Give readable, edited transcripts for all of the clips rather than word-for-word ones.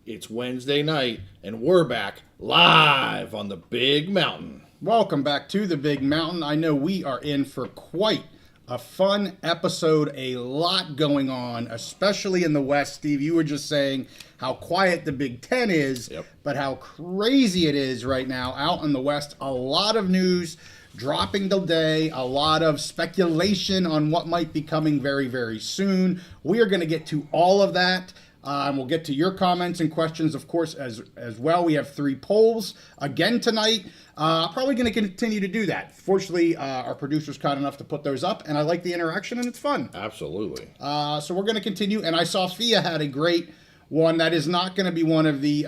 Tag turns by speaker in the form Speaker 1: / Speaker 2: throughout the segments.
Speaker 1: It's Wednesday night, and we're back live on the Big Mountain.
Speaker 2: Welcome back to the Big Mountain. I know we are in for quite a fun episode, a lot going on, especially in the West. Steve, you were just saying how quiet the Big Ten is, but how crazy it is right now out in the West. A lot of news dropping today, a lot of speculation on what might be coming very, very soon. We are going to get to all of that. And we'll get to your comments and questions, of course, as well. We have 3 polls again tonight. Probably going to continue to do that. Fortunately, our producer's kind enough to put those up, and I like the interaction, and it's fun.
Speaker 1: Absolutely.
Speaker 2: So we're going to continue, and I saw Fia had a great one that is not going to be one of the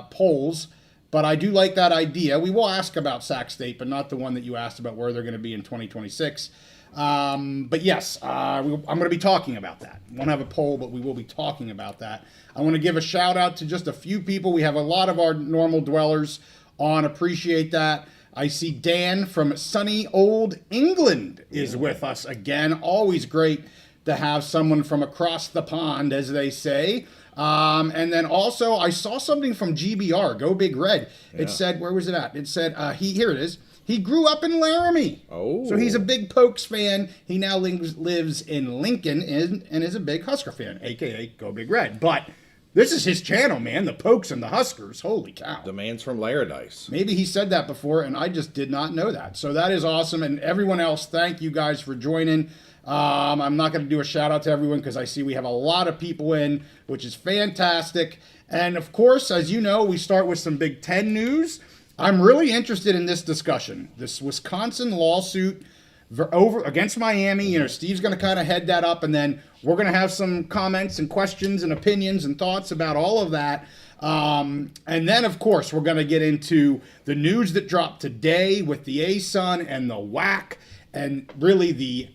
Speaker 2: polls, but I do like that idea. We will ask about Sac State, but not the one that you asked about where they're going to be in 2026. But yes, I'm going to be talking about that. We won't have a poll, but we will be talking about that. I want to give a shout out to just a few people. We have a lot of our normal dwellers on. Appreciate that. I see Dan from sunny old England is with us again. Always great to have someone from across the pond, as they say. And then also I saw something from GBR, Go Big Red. It said, where was it at? It said, here it is. He grew up in Laramie.
Speaker 1: Oh.
Speaker 2: So he's a big Pokes fan. He now lives in Lincoln and is a big Husker fan, a.k.a. Go Big Red. But this is his channel, man, the Pokes and the Huskers. Holy cow.
Speaker 1: The man's from Laradise.
Speaker 2: Maybe he said that before, and I just did not know that. So that is awesome. And everyone else, thank you guys for joining. I'm not going to do a shout-out to everyone because I see we have a lot of people in, which is fantastic. And, of course, as you know, we start with some Big Ten news. I'm really interested in this discussion. This Wisconsin lawsuit over against Miami. You know, Steve's going to kind of head that up, and then we're going to have some comments and questions and opinions and thoughts about all of that. And then, of course, we're going to get into the news that dropped today with the ASUN and the WAC, and really the,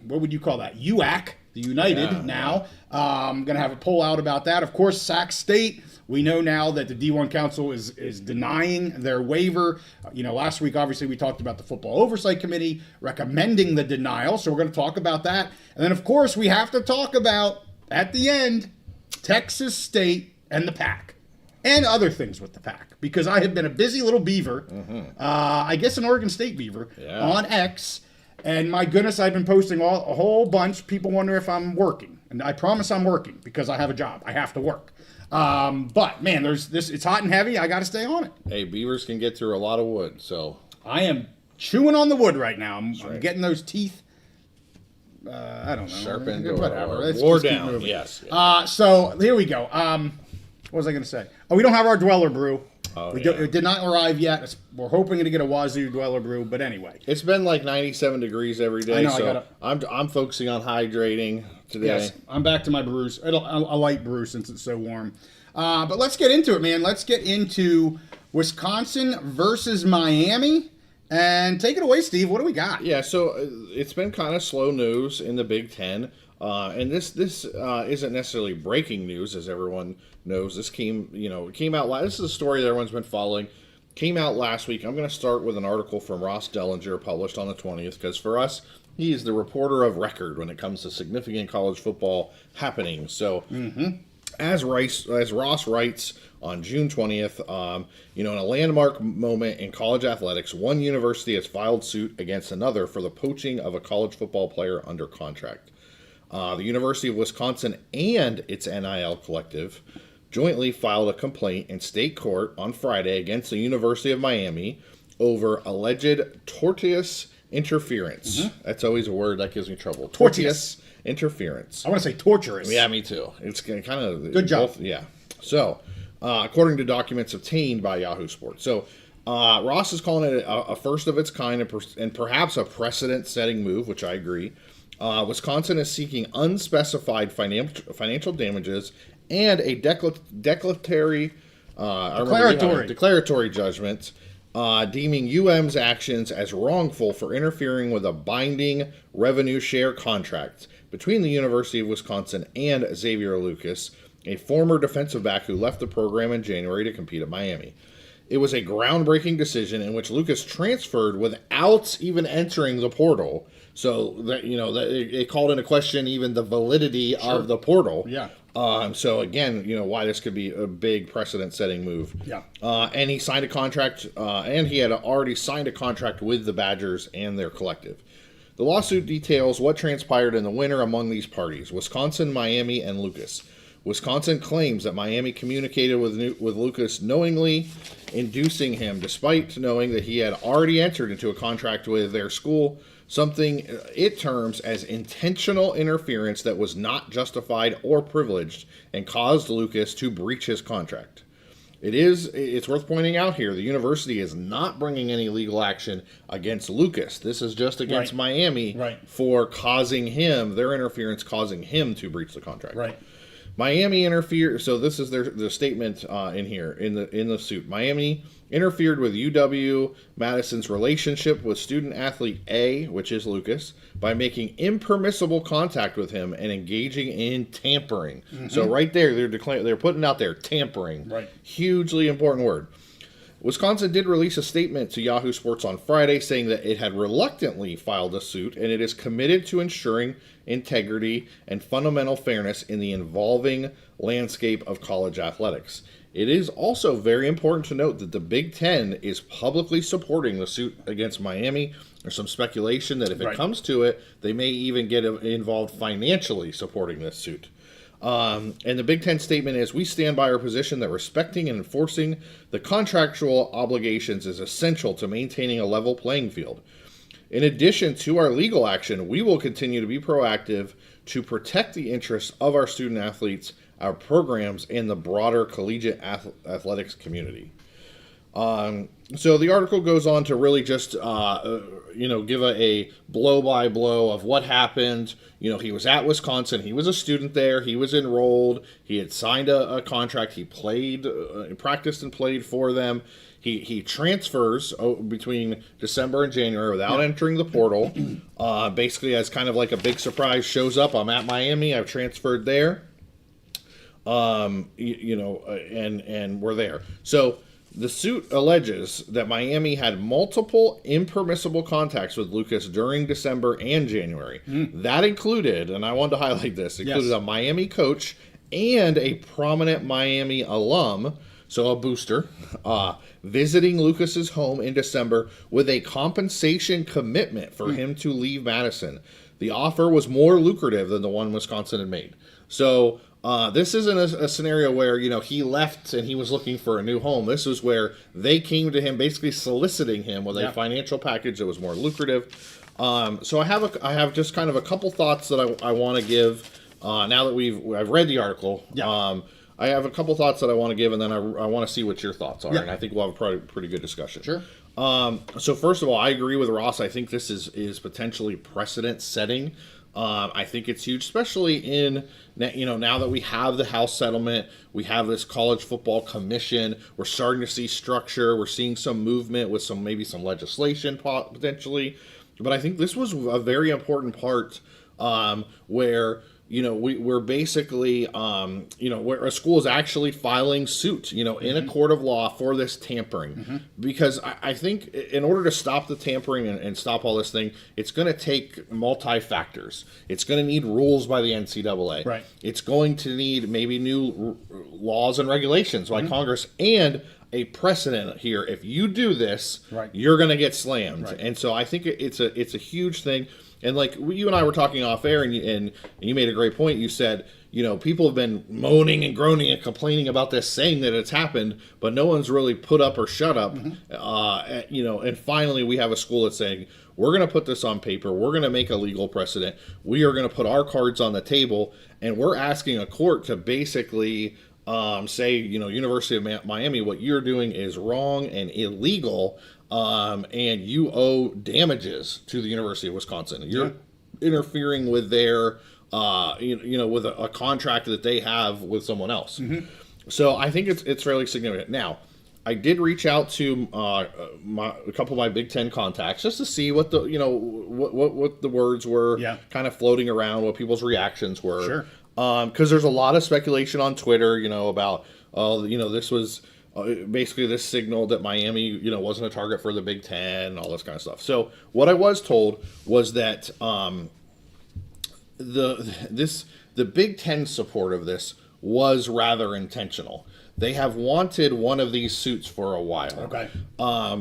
Speaker 2: what would you call that? UAC, the United now. I'm going to have a poll out about that. Of course, Sac State. We know now that the D1 Council is denying their waiver. You know, last week, obviously, we talked about the Football Oversight Committee recommending the denial. So we're going to talk about that. And then, of course, we have to talk about, at the end, Texas State and the Pac. And other things with the Pac. Because I have been a busy little beaver. I guess an Oregon State beaver on X. And my goodness, I've been posting a whole bunch. People wonder if I'm working. And I promise I'm working because I have a job. I have to work. But man, there's this. It's hot and heavy. I got to stay on it.
Speaker 1: Hey, beavers can get through a lot of wood, so
Speaker 2: I am chewing on the wood right now. I'm getting those teeth. I don't know.
Speaker 1: Sharpened,
Speaker 2: whatever.
Speaker 1: Let's wore down. Yes.
Speaker 2: So here we go. What was I going to say? Oh, we don't have our Dweller Brew. It did not arrive yet. We're hoping to get a Wazoo Dweller Brew, but anyway.
Speaker 1: It's been like 97 degrees every day, so I'm focusing on hydrating today.
Speaker 2: Yes, I'm back to my brews. A light brew since it's so warm. But let's get into it, man. Let's get into Wisconsin versus Miami. And take it away, Steve. What do we got?
Speaker 1: Yeah, so it's been kind of slow news in the Big Ten. And this isn't necessarily breaking news, as everyone knows. This came out. This is a story that everyone's been following. Came out last week. I'm going to start with an article from Ross Dellinger published on the 20th, because for us, he is the reporter of record when it comes to significant college football happenings. So, as Ross writes on June 20th, in a landmark moment in college athletics, one university has filed suit against another for the poaching of a college football player under contract. The University of Wisconsin and its NIL collective jointly filed a complaint in state court on Friday against the University of Miami over alleged tortious interference. That's always a word that gives me trouble. Tortious interference.
Speaker 2: I want to say torturous.
Speaker 1: Yeah, me too. It's kind of...
Speaker 2: Good job.
Speaker 1: Yeah. So, according to documents obtained by Yahoo Sports. So, Ross is calling it a first of its kind and perhaps a precedent-setting move, which I agree. Wisconsin is seeking unspecified financial damages and a declaratory judgment, deeming UM's actions as wrongful for interfering with a binding revenue share contract between the University of Wisconsin and Xavier Lucas, a former defensive back who left the program in January to compete at Miami. It was a groundbreaking decision in which Lucas transferred without even entering the portal. So that it called into question even the validity of the portal.
Speaker 2: Yeah.
Speaker 1: So again, why this could be a big precedent-setting move.
Speaker 2: Yeah.
Speaker 1: And he signed a contract, and he had already signed a contract with the Badgers and their collective. The lawsuit details what transpired in the winter among these parties: Wisconsin, Miami, and Lucas. Wisconsin claims that Miami communicated with Lucas knowingly, inducing him, despite knowing that he had already entered into a contract with their school, something it terms as intentional interference that was not justified or privileged and caused Lucas to breach his contract. It's worth pointing out here, the university is not bringing any legal action against Lucas. This is just against Miami for causing him, their interference causing him to breach the contract.
Speaker 2: Right.
Speaker 1: Miami interfered. So this is their statement in here in the suit. Miami interfered with UW-Madison's relationship with student athlete A, which is Lucas, by making impermissible contact with him and engaging in tampering. So right there, they're putting out there tampering.
Speaker 2: Right.
Speaker 1: Hugely important word. Wisconsin did release a statement to Yahoo Sports on Friday saying that it had reluctantly filed a suit and it is committed to ensuring integrity and fundamental fairness in the evolving landscape of college athletics. It is also very important to note that the Big Ten is publicly supporting the suit against Miami. There's some speculation that if it comes to it, they may even get involved financially supporting this suit. And the Big Ten statement is, we stand by our position that respecting and enforcing the contractual obligations is essential to maintaining a level playing field. In addition to our legal action, we will continue to be proactive to protect the interests of our student athletes, our programs, and the broader collegiate athletics community. So the article goes on to really just, give a blow-by-blow of what happened. He was at Wisconsin. He was a student there. He was enrolled. He had signed a contract. He played, practiced and played for them. He transfers between December and January without entering the portal. Basically, as kind of like a big surprise, shows up. I'm at Miami. I've transferred there. And we're there. So the suit alleges that Miami had multiple impermissible contacts with Lucas during December and January. That included, and I wanted to highlight this, included a Miami coach and a prominent Miami alum, so a booster, visiting Lucas's home in December with a compensation commitment for him to leave Madison. The offer was more lucrative than the one Wisconsin had made. So this isn't a scenario where, he left and he was looking for a new home. This is where they came to him basically soliciting him with a financial package that was more lucrative. So I have just kind of a couple thoughts that I want to give now that I've read the article. I have a couple thoughts that I want to give, and then I want to see what your thoughts are, and I think we'll have a pretty good discussion.
Speaker 2: Sure.
Speaker 1: So first of all, I agree with Ross. I think this is potentially precedent setting. I think it's huge, especially in, now that we have the House settlement, we have this college football commission, we're starting to see structure, we're seeing some movement with maybe some legislation potentially. But I think this was a very important part where, we're basically, where a school is actually filing suit, in a court of law for this tampering. Because I think in order to stop the tampering and stop all this thing, it's going to take multi-factors. It's going to need rules by the NCAA.
Speaker 2: Right.
Speaker 1: It's going to need maybe new laws and regulations by Congress and a precedent here. If you do this, you're going to get slammed. And so I think it's a huge thing. And like you and I were talking off air, and you made a great point. You said, people have been moaning and groaning and complaining about this, saying that it's happened, but no one's really put up or shut up. And finally we have a school that's saying, we're going to put this on paper. We're going to make a legal precedent. We are going to put our cards on the table, and we're asking a court to basically say, University of Miami, what you're doing is wrong and illegal. And you owe damages to the University of Wisconsin. You're interfering with their, with a contract that they have with someone else. So I think it's fairly significant. Now, I did reach out to a couple of my Big Ten contacts just to see what the what the words were, kind of floating around, what people's reactions were.
Speaker 2: Sure.
Speaker 1: Because there's a lot of speculation on Twitter, about this was. Basically, this signaled that Miami, wasn't a target for the Big Ten and all this kind of stuff. So what I was told was that the Big Ten support of this was rather intentional. They have wanted one of these suits for a while.
Speaker 2: Okay.
Speaker 1: A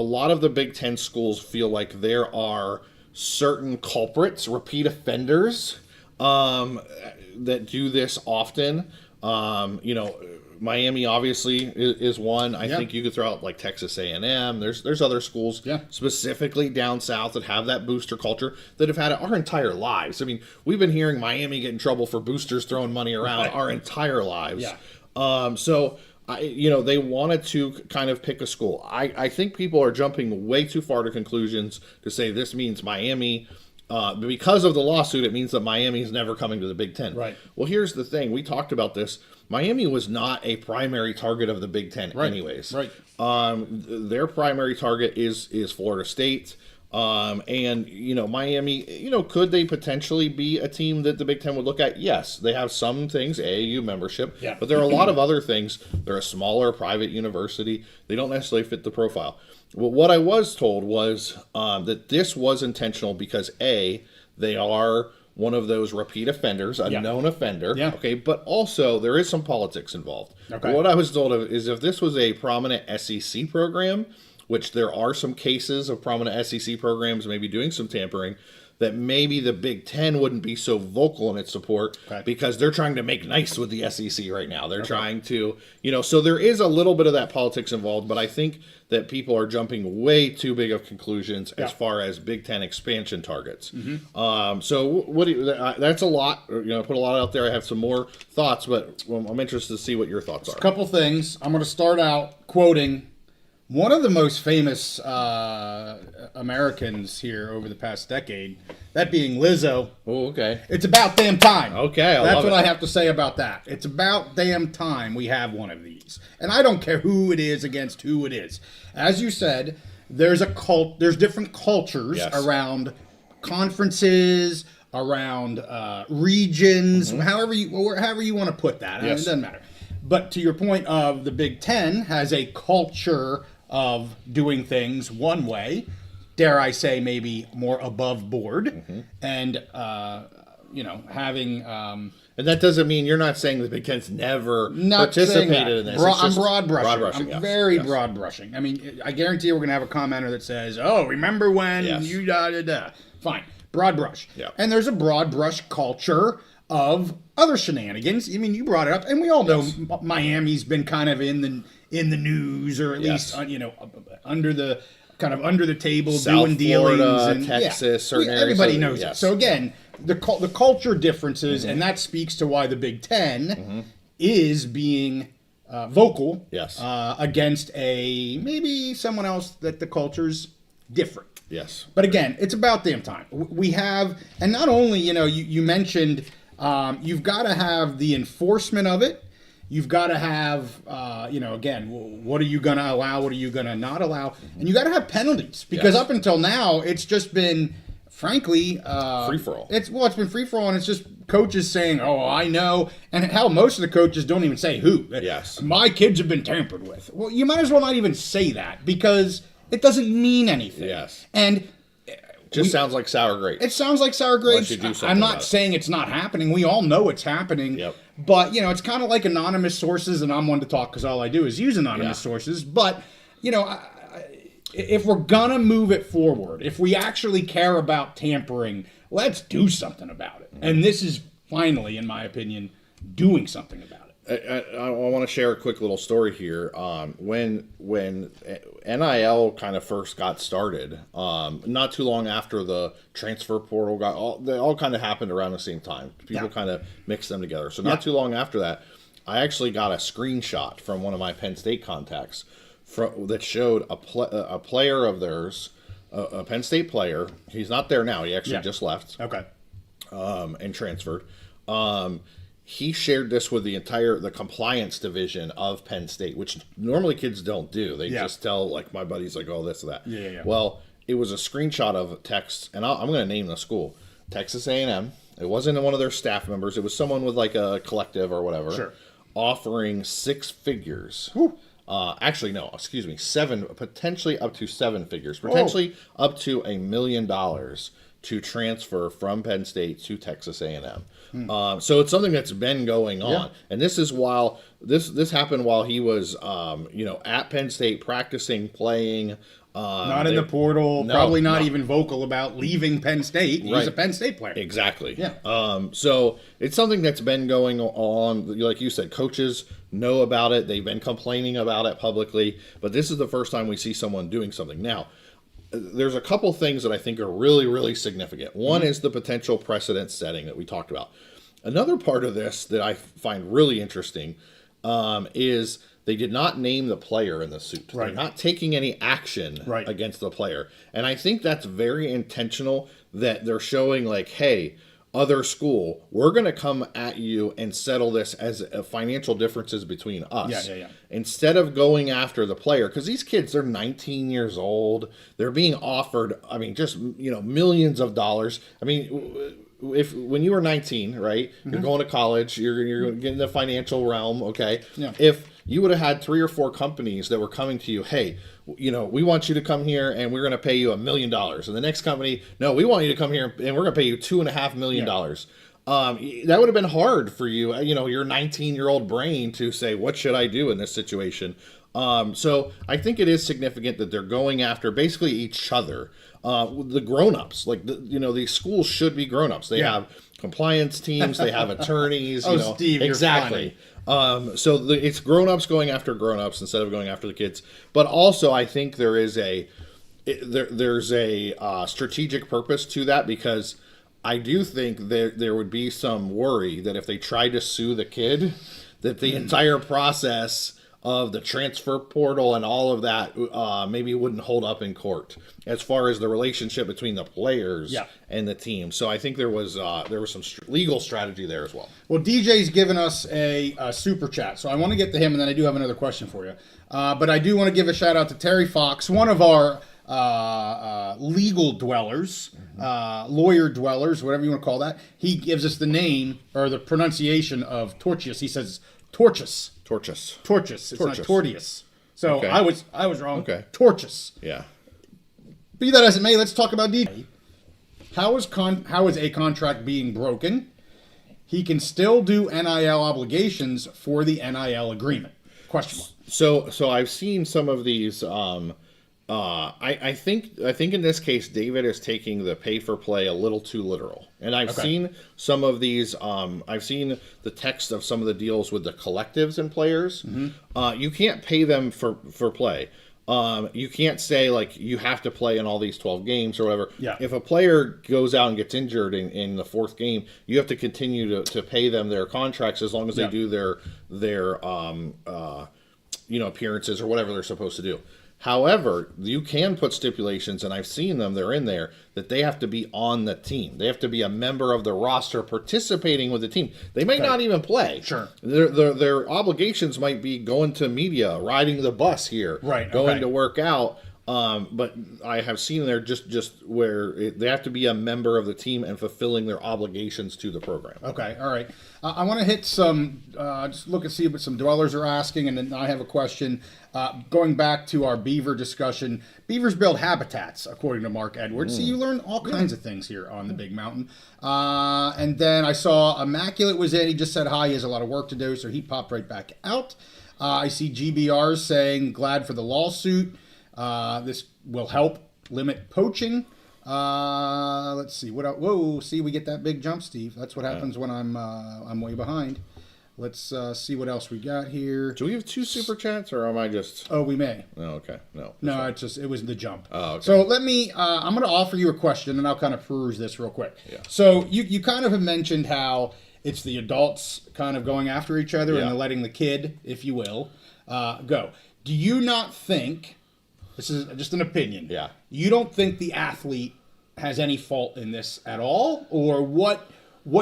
Speaker 1: lot of the Big Ten schools feel like there are certain culprits, repeat offenders, that do this often. Miami obviously is one. I think you could throw out like Texas A&M. There's other schools specifically down south that have that booster culture that have had it our entire lives. I mean, we've been hearing Miami get in trouble for boosters throwing money around our entire lives. They wanted to kind of pick a school. I think people are jumping way too far to conclusions to say this means Miami. Because of the lawsuit, it means that Miami is never coming to the Big Ten.
Speaker 2: Right.
Speaker 1: Well, here's the thing. We talked about this. Miami was not a primary target of the Big Ten anyways.
Speaker 2: Right.
Speaker 1: Their primary target is Florida State. Miami, could they potentially be a team that the Big Ten would look at? Yes. They have some things, AAU membership.
Speaker 2: Yeah.
Speaker 1: But there are a lot of other things. They're a smaller private university. They don't necessarily fit the profile. Well, what I was told was that this was intentional because, A, they are one of those repeat offenders, a known offender.
Speaker 2: Yeah.
Speaker 1: Okay, but also there is some politics involved.
Speaker 2: Okay.
Speaker 1: What I was told of is if this was a prominent SEC program, which there are some cases of prominent SEC programs maybe doing some tampering, that maybe the Big Ten wouldn't be so vocal in its support because they're trying to make nice with the SEC right now. They're trying to, so there is a little bit of that politics involved, but I think that people are jumping way too big of conclusions as far as Big Ten expansion targets. So what do you, that's a lot, put a lot out there. I have some more thoughts, but I'm interested to see what your thoughts are.
Speaker 2: A couple things. I'm going to start out quoting one of the most famous Americans here over the past decade, that being Lizzo.
Speaker 1: Oh, okay.
Speaker 2: It's about damn time.
Speaker 1: Okay,
Speaker 2: That's what I have to say about that. It's about damn time we have one of these. And I don't care who it is against who it is. As you said, there's different cultures around conferences, around regions, however you want to put that. It doesn't matter. But to your point of the Big Ten has a culture of doing things one way, dare I say maybe more above board, and having...
Speaker 1: and that doesn't mean you're not saying the Big Ten's never participated in this.
Speaker 2: I'm broad brushing.
Speaker 1: Broad brushing.
Speaker 2: I'm very broad brushing. I mean, I guarantee you we're going to have a commenter that says, oh, remember when you da-da-da. Fine. Broad brush.
Speaker 1: Yeah.
Speaker 2: And there's a broad brush culture of other shenanigans. I mean, you brought it up, and we all know Miami's been kind of in the news, or at least under the table
Speaker 1: South
Speaker 2: doing dealings.
Speaker 1: Florida,
Speaker 2: And
Speaker 1: Texas, certain areas.
Speaker 2: everybody knows it. So again, the culture differences, and that speaks to why the Big Ten is being vocal against maybe someone else that the culture's different.
Speaker 1: Yes.
Speaker 2: But again, it's about damn time. We have, and not only, you mentioned you've got to have the enforcement of it. You've got to have, again, what are you going to allow? What are you going to not allow? And you got to have penalties because up until now, it's just been, frankly,
Speaker 1: free for all.
Speaker 2: It's been free for all, and it's just coaches saying, "Oh, I know," and hell, most of the coaches don't even say who.
Speaker 1: Yes.
Speaker 2: My kids have been tampered with. Well, you might as well not even say that because it doesn't mean anything.
Speaker 1: Yes.
Speaker 2: And
Speaker 1: just sounds like sour grapes.
Speaker 2: It sounds like sour grapes. I'm not saying it's not happening. We all know it's happening.
Speaker 1: Yep.
Speaker 2: But, it's kind of like anonymous sources, and I'm one to talk because all I do is use anonymous sources. But, if we're going to move it forward, if we actually care about tampering, let's do something about it. And this is finally, in my opinion, doing something about it.
Speaker 1: I want to share a quick little story here. When NIL kind of first got started, not too long after the transfer portal they all kind of happened around the same time. People kind of mixed them together. So not too long after that, I actually got a screenshot from one of my Penn State contacts that showed a player of theirs, a Penn State player. He's not there now. He actually just left.
Speaker 2: Okay.
Speaker 1: And transferred. He shared this with the compliance division of Penn State, which normally kids don't do. They just tell, like, my buddies, like, oh, this or that.
Speaker 2: Yeah.
Speaker 1: Well, it was a screenshot of text, and I'm going to name the school, Texas A&M. It wasn't one of their staff members. It was someone with, like, a collective or whatever, offering 6 figures. Actually, no, excuse me, 7, potentially up to 7 figures, potentially up to $1 million to transfer from Penn State to Texas A&M. So it's something that's been going on, and this is while this happened while he was at Penn State practicing, playing.
Speaker 2: Not in the portal, probably not even vocal about leaving Penn State. He's a Penn State player.
Speaker 1: Exactly. Yeah. So it's something that's been going on. Like you said, coaches know about it. They've been complaining about it publicly, but this is the first time we see someone doing something. Now, there's a couple things that I think are really, really significant. One is the potential precedent setting that we talked about. Another part of this that I find really interesting is they did not name the player in the suit. Right. They're not taking any action against the player. And I think that's very intentional, that they're showing like, hey, other school, we're going to come at you and settle this as financial differences between us. Instead of going after the player, because these kids, they're 19 years old. They're being offered, I mean, just, millions of dollars. I mean, when you were 19, right, you're going to college, you're getting the financial realm, okay? Yeah. If you would have had 3 or 4 companies that were coming to you, hey, we want you to come here and we're going to pay you $1 million. And the next company, no, we want you to come here and we're going to pay you $2.5 million. That would have been hard for you, your 19-year-old brain to say, what should I do in this situation? So I think it is significant that they're going after basically each other. The grown-ups, like these schools should be grown-ups. They have compliance teams, they have attorneys.
Speaker 2: Steve,
Speaker 1: exactly. So it's grown-ups going after grown-ups instead of going after the kids. But also, I think there's a strategic purpose to that, because I do think there would be some worry that if they tried to sue the kid, that the entire process of the transfer portal and all of that maybe wouldn't hold up in court as far as the relationship between the players and the team. So I think there was some legal strategy there as well.
Speaker 2: Well, DJ's given us a super chat, so I want to get to him, and then I do have another question for you. But I do want to give a shout out to Terry Fox, one of our legal dwellers, lawyer dwellers, whatever you want to call that. He gives us the name or the pronunciation of Tortius. He says Tortius.
Speaker 1: Tortius.
Speaker 2: It's not Tortius. So okay. I was wrong.
Speaker 1: Okay.
Speaker 2: Tortius.
Speaker 1: Yeah.
Speaker 2: Be that as it may, let's talk about DJ. How is a contract being broken? He can still do NIL obligations for the NIL agreement. Question mark.
Speaker 1: So I've seen some of these. I think in this case, David is taking the pay for play a little too literal, and I've seen some of these. I've seen the text of some of the deals with the collectives and players. You can't pay them for play. You can't say like you have to play in all these 12 games or whatever. Yeah. If a player goes out and gets injured in the 4th game, you have to continue to pay them their contracts as long as they do their appearances or whatever they're supposed to do. However, you can put stipulations, and I've seen them, they're in there, that they have to be on the team. They have to be a member of the roster participating with the team. They might not even play.
Speaker 2: Sure.
Speaker 1: Their obligations might be going to media, riding the bus here, going to work out. But I have seen there just where they have to be a member of the team and fulfilling their obligations to the program.
Speaker 2: Okay, all right. I want to hit some, just look and see what some dwellers are asking, and then I have a question. Going back to our beaver discussion, beavers build habitats, according to Mark Edwards. So you learn all kinds of things here on the Big Mountain. And then I saw Immaculate was in. He just said hi. He has a lot of work to do, so he popped right back out. I see GBR saying, glad for the lawsuit. This will help limit poaching. Let's see what else. Whoa! See, we get that big jump, Steve. That's what happens when I'm way behind. Let's see what else we got here.
Speaker 1: Do we have 2 super chats, or am I just?
Speaker 2: Oh, we may.
Speaker 1: Oh, okay. No.
Speaker 2: No, it was the jump.
Speaker 1: Oh, okay.
Speaker 2: So let me. I'm going to offer you a question, and I'll kind of peruse this real quick.
Speaker 1: Yeah.
Speaker 2: So you kind of have mentioned how it's the adults kind of going after each other and letting the kid, if you will, go. Do you not think? This is just an opinion.
Speaker 1: Yeah.
Speaker 2: You don't think the athlete has any fault in this at all? Or what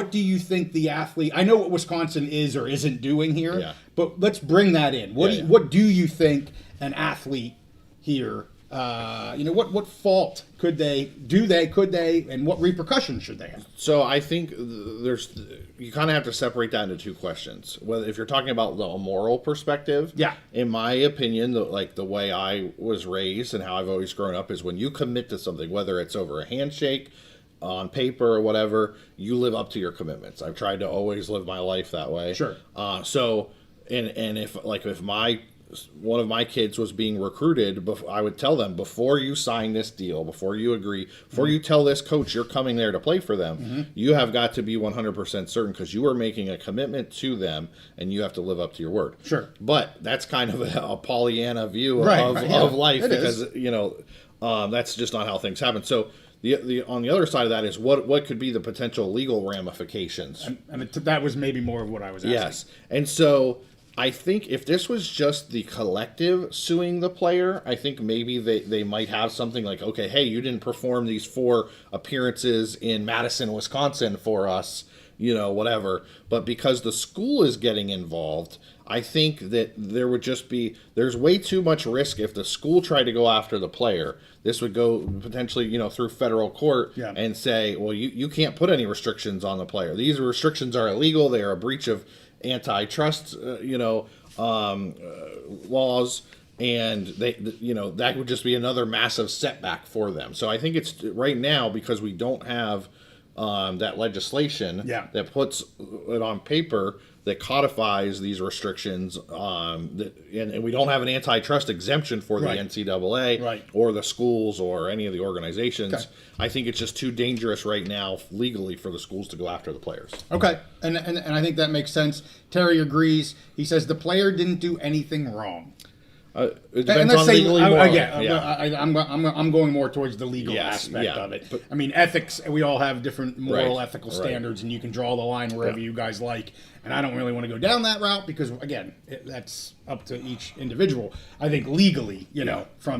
Speaker 2: do you think the athlete... I know what Wisconsin is or isn't doing here, but let's bring that in. What do you think an athlete here... what fault could they, and what repercussions should they have?
Speaker 1: So I think you kind of have to separate that into 2 questions. Whether if you're talking about the moral perspective, in my opinion, the way I was raised and how I've always grown up is when you commit to something, whether it's over a handshake, on paper or whatever, you live up to your commitments. I've tried to always live my life that way.
Speaker 2: Sure.
Speaker 1: So, and if one of my kids was being recruited, I would tell them, before you sign this deal, before you agree, before you tell this coach you're coming there to play for them, you have got to be 100% certain, because you are making a commitment to them and you have to live up to your word.
Speaker 2: Sure.
Speaker 1: But that's kind of a Pollyanna view
Speaker 2: Right,
Speaker 1: of life,
Speaker 2: it
Speaker 1: because
Speaker 2: is.
Speaker 1: That's just not how things happen. So the on the other side of that is what could be the potential legal ramifications.
Speaker 2: And that was maybe more of what I was asking.
Speaker 1: Yes. And so I think if this was just the collective suing the player, I think maybe they might have something like, okay, hey, you didn't perform these 4 appearances in Madison, Wisconsin for us, whatever. But because the school is getting involved, I think that there's way too much risk if the school tried to go after the player. This would go potentially, through federal court and say, well, you can't put any restrictions on the player. These restrictions are illegal. They are a breach of antitrust, laws, and that would just be another massive setback for them. So I think it's right now, because we don't have that legislation that puts it on paper, that codifies these restrictions, and we don't have an antitrust exemption for the NCAA or the schools or any of the organizations. Okay. I think it's just too dangerous right now legally for the schools to go after the players. Okay,
Speaker 2: and I think that makes sense. Terry agrees. He says the player didn't do anything wrong.
Speaker 1: It depends on legally moral.
Speaker 2: I'm going more towards the legal aspect of it. But, I mean, ethics, we all have different moral, ethical standards, and you can draw the line wherever you guys like. And I don't really want to go down that route because, again, that's up to each individual. I think legally, from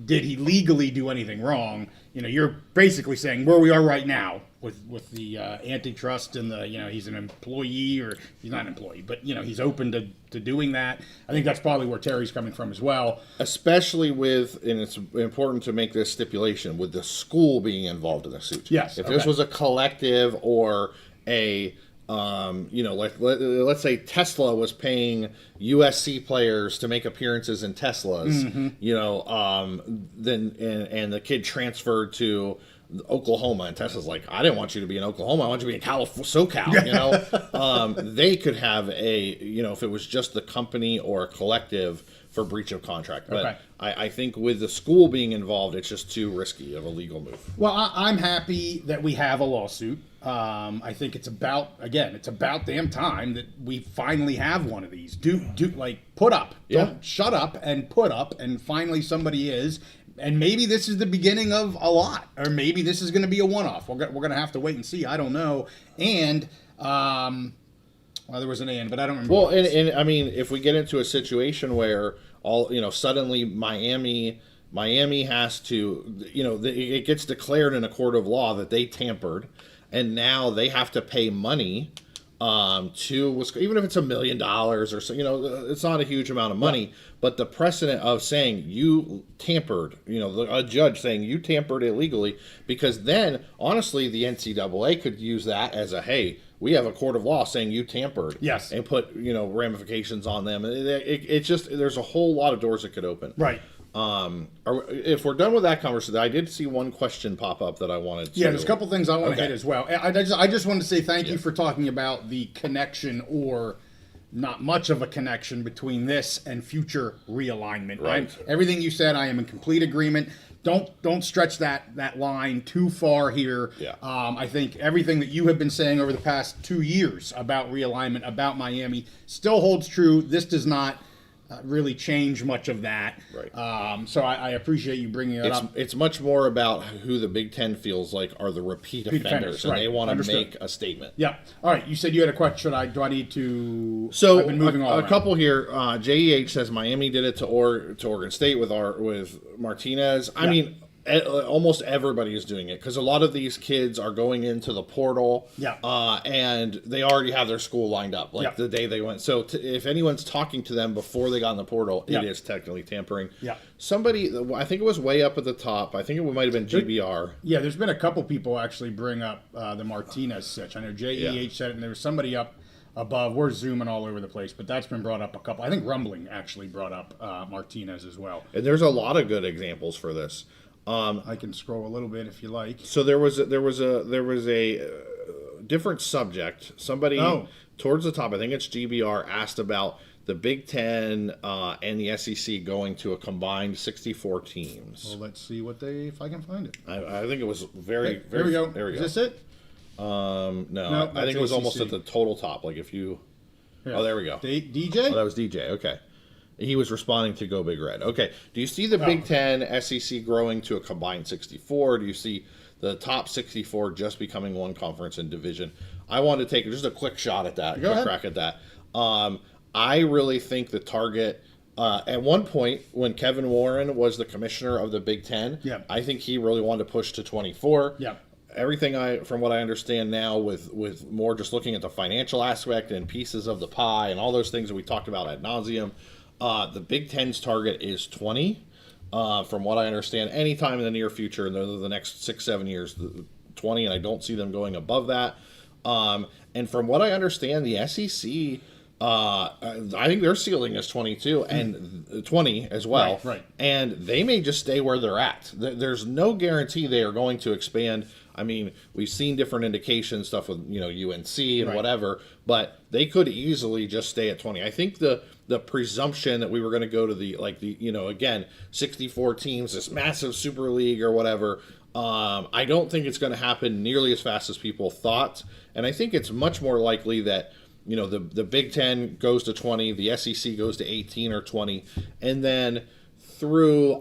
Speaker 2: did he legally do anything wrong? You're basically saying where we are right now with the antitrust and the, he's an employee, or he's not an employee, but, he's open to doing that. I think that's probably where Terry's coming from as well.
Speaker 1: Especially and it's important to make this stipulation, with the school being involved in the suit.
Speaker 2: Yes.
Speaker 1: If this was a collective or a, let's say Tesla was paying USC players to make appearances in Teslas, then and the kid transferred to Oklahoma, and Tesla's like, I didn't want you to be in Oklahoma, I want you to be in SoCal, they could have if it was just the company or a collective for breach of contract. But I think with the school being involved, it's just too risky of a legal move.
Speaker 2: Well, I'm happy that we have a lawsuit. I think it's about damn time that we finally have one of these. Put up. Don't shut up, and put up, and finally somebody is. And maybe this is the beginning of a lot, or maybe this is going to be a one-off. We're going to have to wait and see. I don't know. And there was an and, but I don't remember.
Speaker 1: Well, and I mean, if we get into a situation where suddenly Miami has to, it gets declared in a court of law that they tampered, and now they have to pay money to, even if it's $1 million or so, it's not a huge amount of money, but the precedent of saying you tampered, a judge saying you tampered illegally, because then honestly the NCAA could use that as hey, we have a court of law saying you tampered, and put ramifications on them. It's just, there's a whole lot of doors that could open.
Speaker 2: Right.
Speaker 1: If we're done with that conversation, I did see one question pop up that I wanted to...
Speaker 2: Yeah, there's a couple things I want to hit as well. I just wanted to say thank you for talking about the connection, or not much of a connection, between this and future realignment.
Speaker 1: Right.
Speaker 2: Everything you said, I am in complete agreement. Don't stretch that line too far here.
Speaker 1: Yeah.
Speaker 2: I think everything that you have been saying over the past 2 years about realignment, about Miami, still holds true. This does not really change much of that.
Speaker 1: Right.
Speaker 2: So I appreciate you bringing it up.
Speaker 1: It's much more about who the Big Ten feels like are the repeat offenders, and they want to make a statement.
Speaker 2: Yeah. All right. You said you had a question. Do I need to?
Speaker 1: So
Speaker 2: I've been moving
Speaker 1: a couple here. JEH says Miami did it to Oregon State with Martinez. I mean, almost everybody is doing it, because a lot of these kids are going into the portal, and they already have their school lined up, the day they went. So if anyone's talking to them before they got in the portal, it is technically tampering.
Speaker 2: Yeah.
Speaker 1: Somebody, I think it was way up at the top, I think it might have been GBR.
Speaker 2: Yeah, there's been a couple people actually bring up the Martinez sitch. I know JEH said it, and there was somebody up above. We're zooming all over the place, but that's been brought up a couple. I think Rumbling actually brought up Martinez as well.
Speaker 1: And there's a lot of good examples for this.
Speaker 2: I can scroll a little bit if you like.
Speaker 1: So there was a different subject. Somebody towards the top, I think it's GBR, asked about the Big Ten and the SEC going to a combined 64 teams.
Speaker 2: Well, let's see if I can find it.
Speaker 1: I think it was very.
Speaker 2: There we go.
Speaker 1: There we go.
Speaker 2: Is this it?
Speaker 1: No, I think it was ACC. Almost at the total top. Like if you, there we go.
Speaker 2: DJ?
Speaker 1: Oh, that was DJ. Okay. He was responding to Go Big Red. Okay. Do you see the Big Ten, SEC growing to a combined 64? Do you see the top 64 just becoming one conference and division? I wanted to take just a quick shot at that, crack at that. I really think the target, at one point when Kevin Warren was the commissioner of the Big Ten, I think he really wanted to push to 24.
Speaker 2: Yeah.
Speaker 1: Everything from what I understand now, with more just looking at the financial aspect and pieces of the pie and all those things that we talked about ad nauseum, the Big Ten's target is 20. From what I understand, anytime in the near future, in the next 6-7 years, 20, and I don't see them going above that. And from what I understand, the SEC, I think their ceiling is 22 and 20 as well.
Speaker 2: Right.
Speaker 1: And they may just stay where they're at. There's no guarantee they are going to expand. I mean, we've seen different indications, stuff with UNC and whatever, but they could easily just stay at 20. I think the presumption that we were going to go to again 64 teams, this massive Super League or whatever. I don't think it's going to happen nearly as fast as people thought, and I think it's much more likely that the Big Ten goes to 20, the SEC goes to 18 or 20, and then through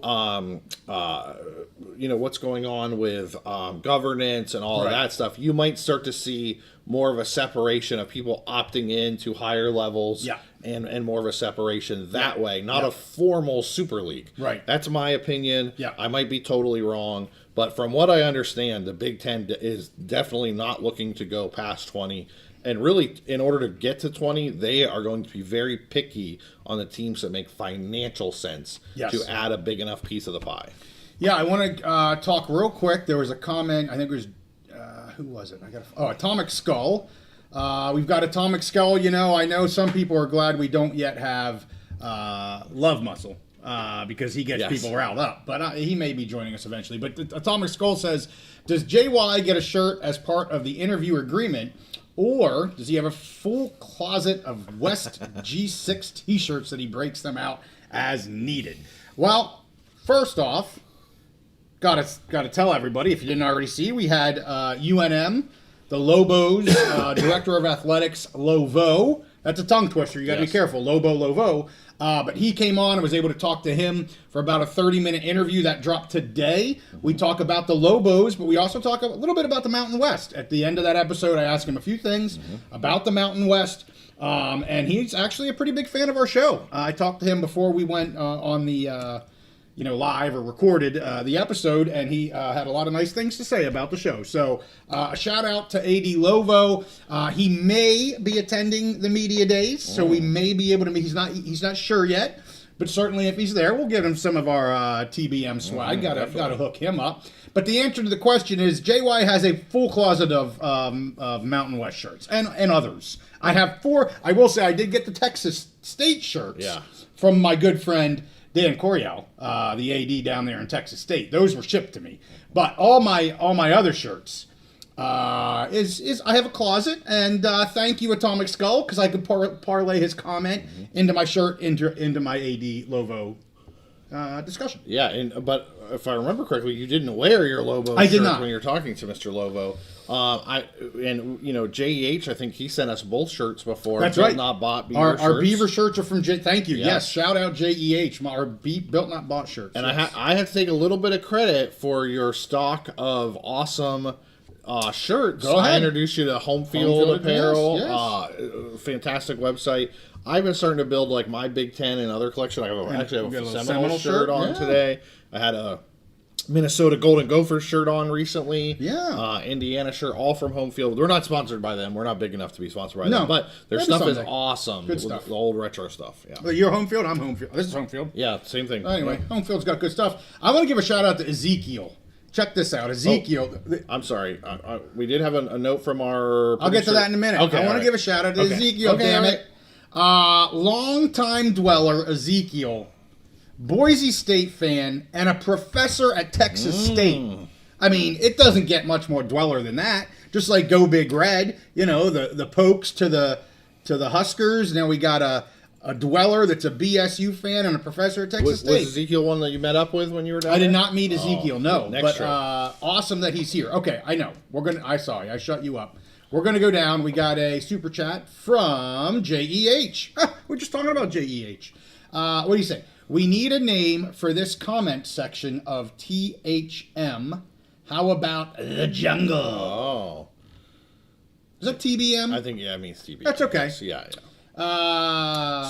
Speaker 1: what's going on with governance and all of that stuff, you might start to see more of a separation of people opting in to higher levels and more of a separation that way, not a formal Super League.
Speaker 2: Right.
Speaker 1: That's my opinion.
Speaker 2: Yeah.
Speaker 1: I might be totally wrong, but from what I understand, the Big Ten is definitely not looking to go past 20. And really, in order to get to 20, they are going to be very picky on the teams that make financial sense to add a big enough piece of the pie.
Speaker 2: Yeah, I want to talk real quick. There was a comment, I think it was, who was it? Atomic Skull. We've got Atomic Skull. I know some people are glad we don't yet have Love Muscle because he gets people riled up. But he may be joining us eventually. But Atomic Skull says, does JY get a shirt as part of the interview agreement? Or does he have a full closet of West G6 t-shirts that he breaks them out as needed? Well, first off, gotta tell everybody, if you didn't already see, we had UNM, the Lobos director of athletics, Lovo. That's a tongue twister. You got to be careful. Lovo. But he came on and was able to talk to him for about a 30-minute interview that dropped today. We talk about the Lobos, but we also talk a little bit about the Mountain West. At the end of that episode, I asked him a few things about the Mountain West, and he's actually a pretty big fan of our show. I talked to him before we went on the live or recorded the episode, and he had a lot of nice things to say about the show. So a shout out to AD Lovo. He may be attending the media days, so we may be able to meet. He's not sure yet, but certainly if he's there, we'll give him some of our TBM swag. Got to hook him up. But the answer to the question is, JY has a full closet of Mountain West shirts and others. I have 4. I will say I did get the Texas State shirts from my good friend Dan Coryell, the AD down there in Texas State. Those were shipped to me. But all my other shirts is I have a closet, and thank you Atomic Skull, because I could parlay his comment into my shirt into my AD Lovo discussion.
Speaker 1: Yeah, but if I remember correctly, you didn't wear your Lovo
Speaker 2: I
Speaker 1: shirt
Speaker 2: did not.
Speaker 1: when you were talking to Mr. Lovo. JEH, I think he sent us both shirts before.
Speaker 2: That's right.
Speaker 1: Not bought Beaver
Speaker 2: our
Speaker 1: shirts.
Speaker 2: Beaver shirts are from Thank you. Yes, shout out JEH. Our Built Not Bought shirts.
Speaker 1: And I had to take a little bit of credit for your stock of awesome shirts.
Speaker 2: Go ahead.
Speaker 1: I introduced you to Home Field Apparel.
Speaker 2: Yes.
Speaker 1: Fantastic website. I've been starting to build like my Big Ten and other collection. I actually have a Seminole shirt on today. I had a Minnesota Golden Gophers shirt on recently. Indiana shirt, all from Home Field. We're not sponsored by them. We're not big enough to be sponsored by them. But their stuff is awesome.
Speaker 2: Good stuff.
Speaker 1: The old retro stuff. Yeah.
Speaker 2: Well, you're Home Field. I'm Home Field. This is Home Field.
Speaker 1: Yeah, same thing.
Speaker 2: Anyway, Home Field's got good stuff. I want to give a shout out to Ezekiel. Check this out, Ezekiel.
Speaker 1: I'm sorry. We did have a note from our.
Speaker 2: I'll get to that in a minute.
Speaker 1: Okay,
Speaker 2: I want to give a shout out to Ezekiel. Damn it. Long-time dweller Ezekiel Boise State fan, and a professor at Texas State. I mean, it doesn't get much more dweller than that. Just like Go Big Red, you know, the Pokes to the Huskers. Now we got a dweller that's a BSU fan and a professor at Texas State.
Speaker 1: Was Ezekiel one that you met up with when you were down
Speaker 2: I
Speaker 1: there?
Speaker 2: did not meet Ezekiel, no.
Speaker 1: Next
Speaker 2: But
Speaker 1: trip.
Speaker 2: awesome that he's here. Okay, I know. I saw you. I shut you up. We're going to go down. We got a super chat from JEH. We're just talking about JEH. What do you say? We need a name for this comment section of THM. How about the jungle?
Speaker 1: Oh.
Speaker 2: Is that TBM?
Speaker 1: I think, yeah, it means TBM.
Speaker 2: That's okay.
Speaker 1: Yeah.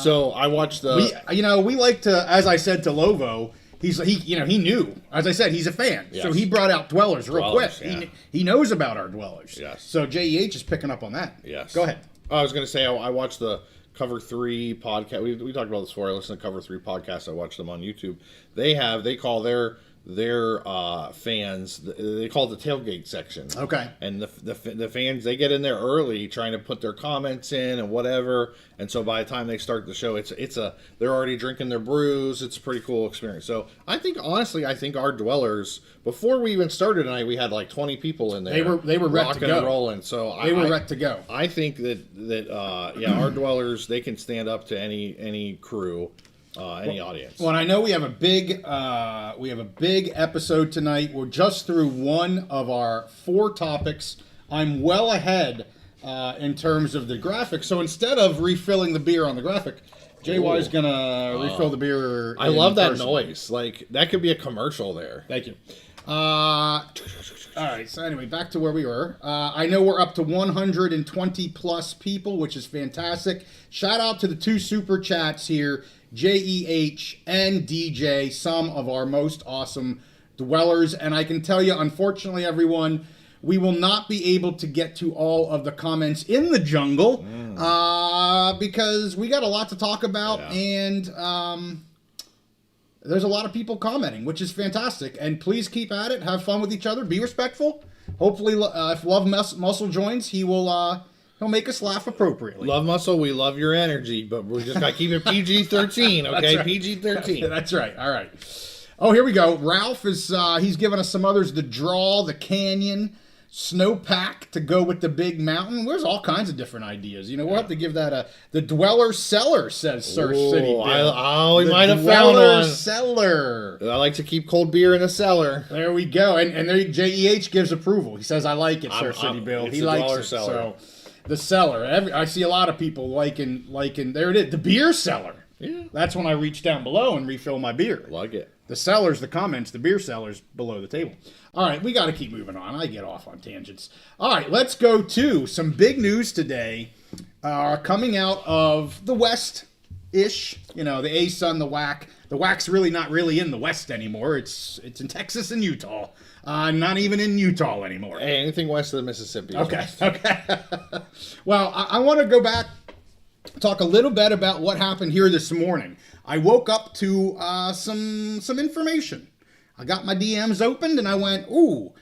Speaker 1: So I watched the...
Speaker 2: We like to, as I said to Lovo, he knew. As I said, he's a fan.
Speaker 1: Yes.
Speaker 2: So he brought out dwellers real quick.
Speaker 1: Yeah.
Speaker 2: He knows about our dwellers.
Speaker 1: Yes.
Speaker 2: So JEH is picking up on that.
Speaker 1: Yes.
Speaker 2: Go ahead.
Speaker 1: I was going to say, I watched the Cover 3 podcast. We talked about this before. I listened to Cover 3 podcasts. I watched them on YouTube. They call their fans, they call it the tailgate section.
Speaker 2: Okay.
Speaker 1: And the fans, they get in there early trying to put their comments in and whatever. And so by the time they start the show, they're already drinking their brews. It's a pretty cool experience. So I think our dwellers, before we even started tonight, we had like 20 people in there.
Speaker 2: They were ready to
Speaker 1: rocking
Speaker 2: go.
Speaker 1: and rolling. So
Speaker 2: They were ready to go.
Speaker 1: I think that our dwellers, they can stand up to any crew. Any audience.
Speaker 2: Well, I know we have a big episode tonight. We're just through one of our 4 topics. I'm well ahead in terms of the graphic. So instead of refilling the beer on the graphic, JY's gonna refill the beer.
Speaker 1: I love that
Speaker 2: person.
Speaker 1: noise. Like that could be a commercial there.
Speaker 2: Thank you. All right. So anyway, back to where we were. I know we're up to 120 plus people, which is fantastic. Shout out to the 2 super chats here. JEH and DJ, some of our most awesome dwellers. And I can tell you, unfortunately, everyone, we will not be able to get to all of the comments in the jungle because we got a lot to talk about. Yeah. And there's a lot of people commenting, which is fantastic. And please keep at it. Have fun with each other. Be respectful. Hopefully, if Love Muscle joins, he'll make us laugh appropriately.
Speaker 1: Love Muscle, we love your energy, but we just got to keep it PG-13, okay?
Speaker 2: Right.
Speaker 1: PG-13.
Speaker 2: That's right. All right. Oh, here we go. Ralph is, he's given us some others. The Draw, the Canyon, Snowpack to go with the Big Mountain. There's all kinds of different ideas. We'll have to give that the Dweller Cellar, says Sir City Bill.
Speaker 1: We might have found one.
Speaker 2: Cellar.
Speaker 1: I like to keep cold beer in the cellar.
Speaker 2: There we go. And there, JEH gives approval. He says, I like it, Sir City Bill. He likes it.
Speaker 1: Cellar.
Speaker 2: So, the cellar. I see a lot of people liking. There it is. The beer cellar.
Speaker 1: Yeah.
Speaker 2: That's when I reach down below and refill my beer.
Speaker 1: Like it.
Speaker 2: The cellar's the comments. The beer cellar's below the table. All right, we got to keep moving on. I get off on tangents. All right, let's go to some big news today. Coming out of the West-ish. The ASUN, the WAC. The WAC's really not really in the West anymore. It's in Texas and Utah. Not even in Utah anymore.
Speaker 1: Hey, anything west of the Mississippi.
Speaker 2: Okay. Well, I want to go back, talk a little bit about what happened here this morning. I woke up to some information. I got my DMs opened and I went, ooh,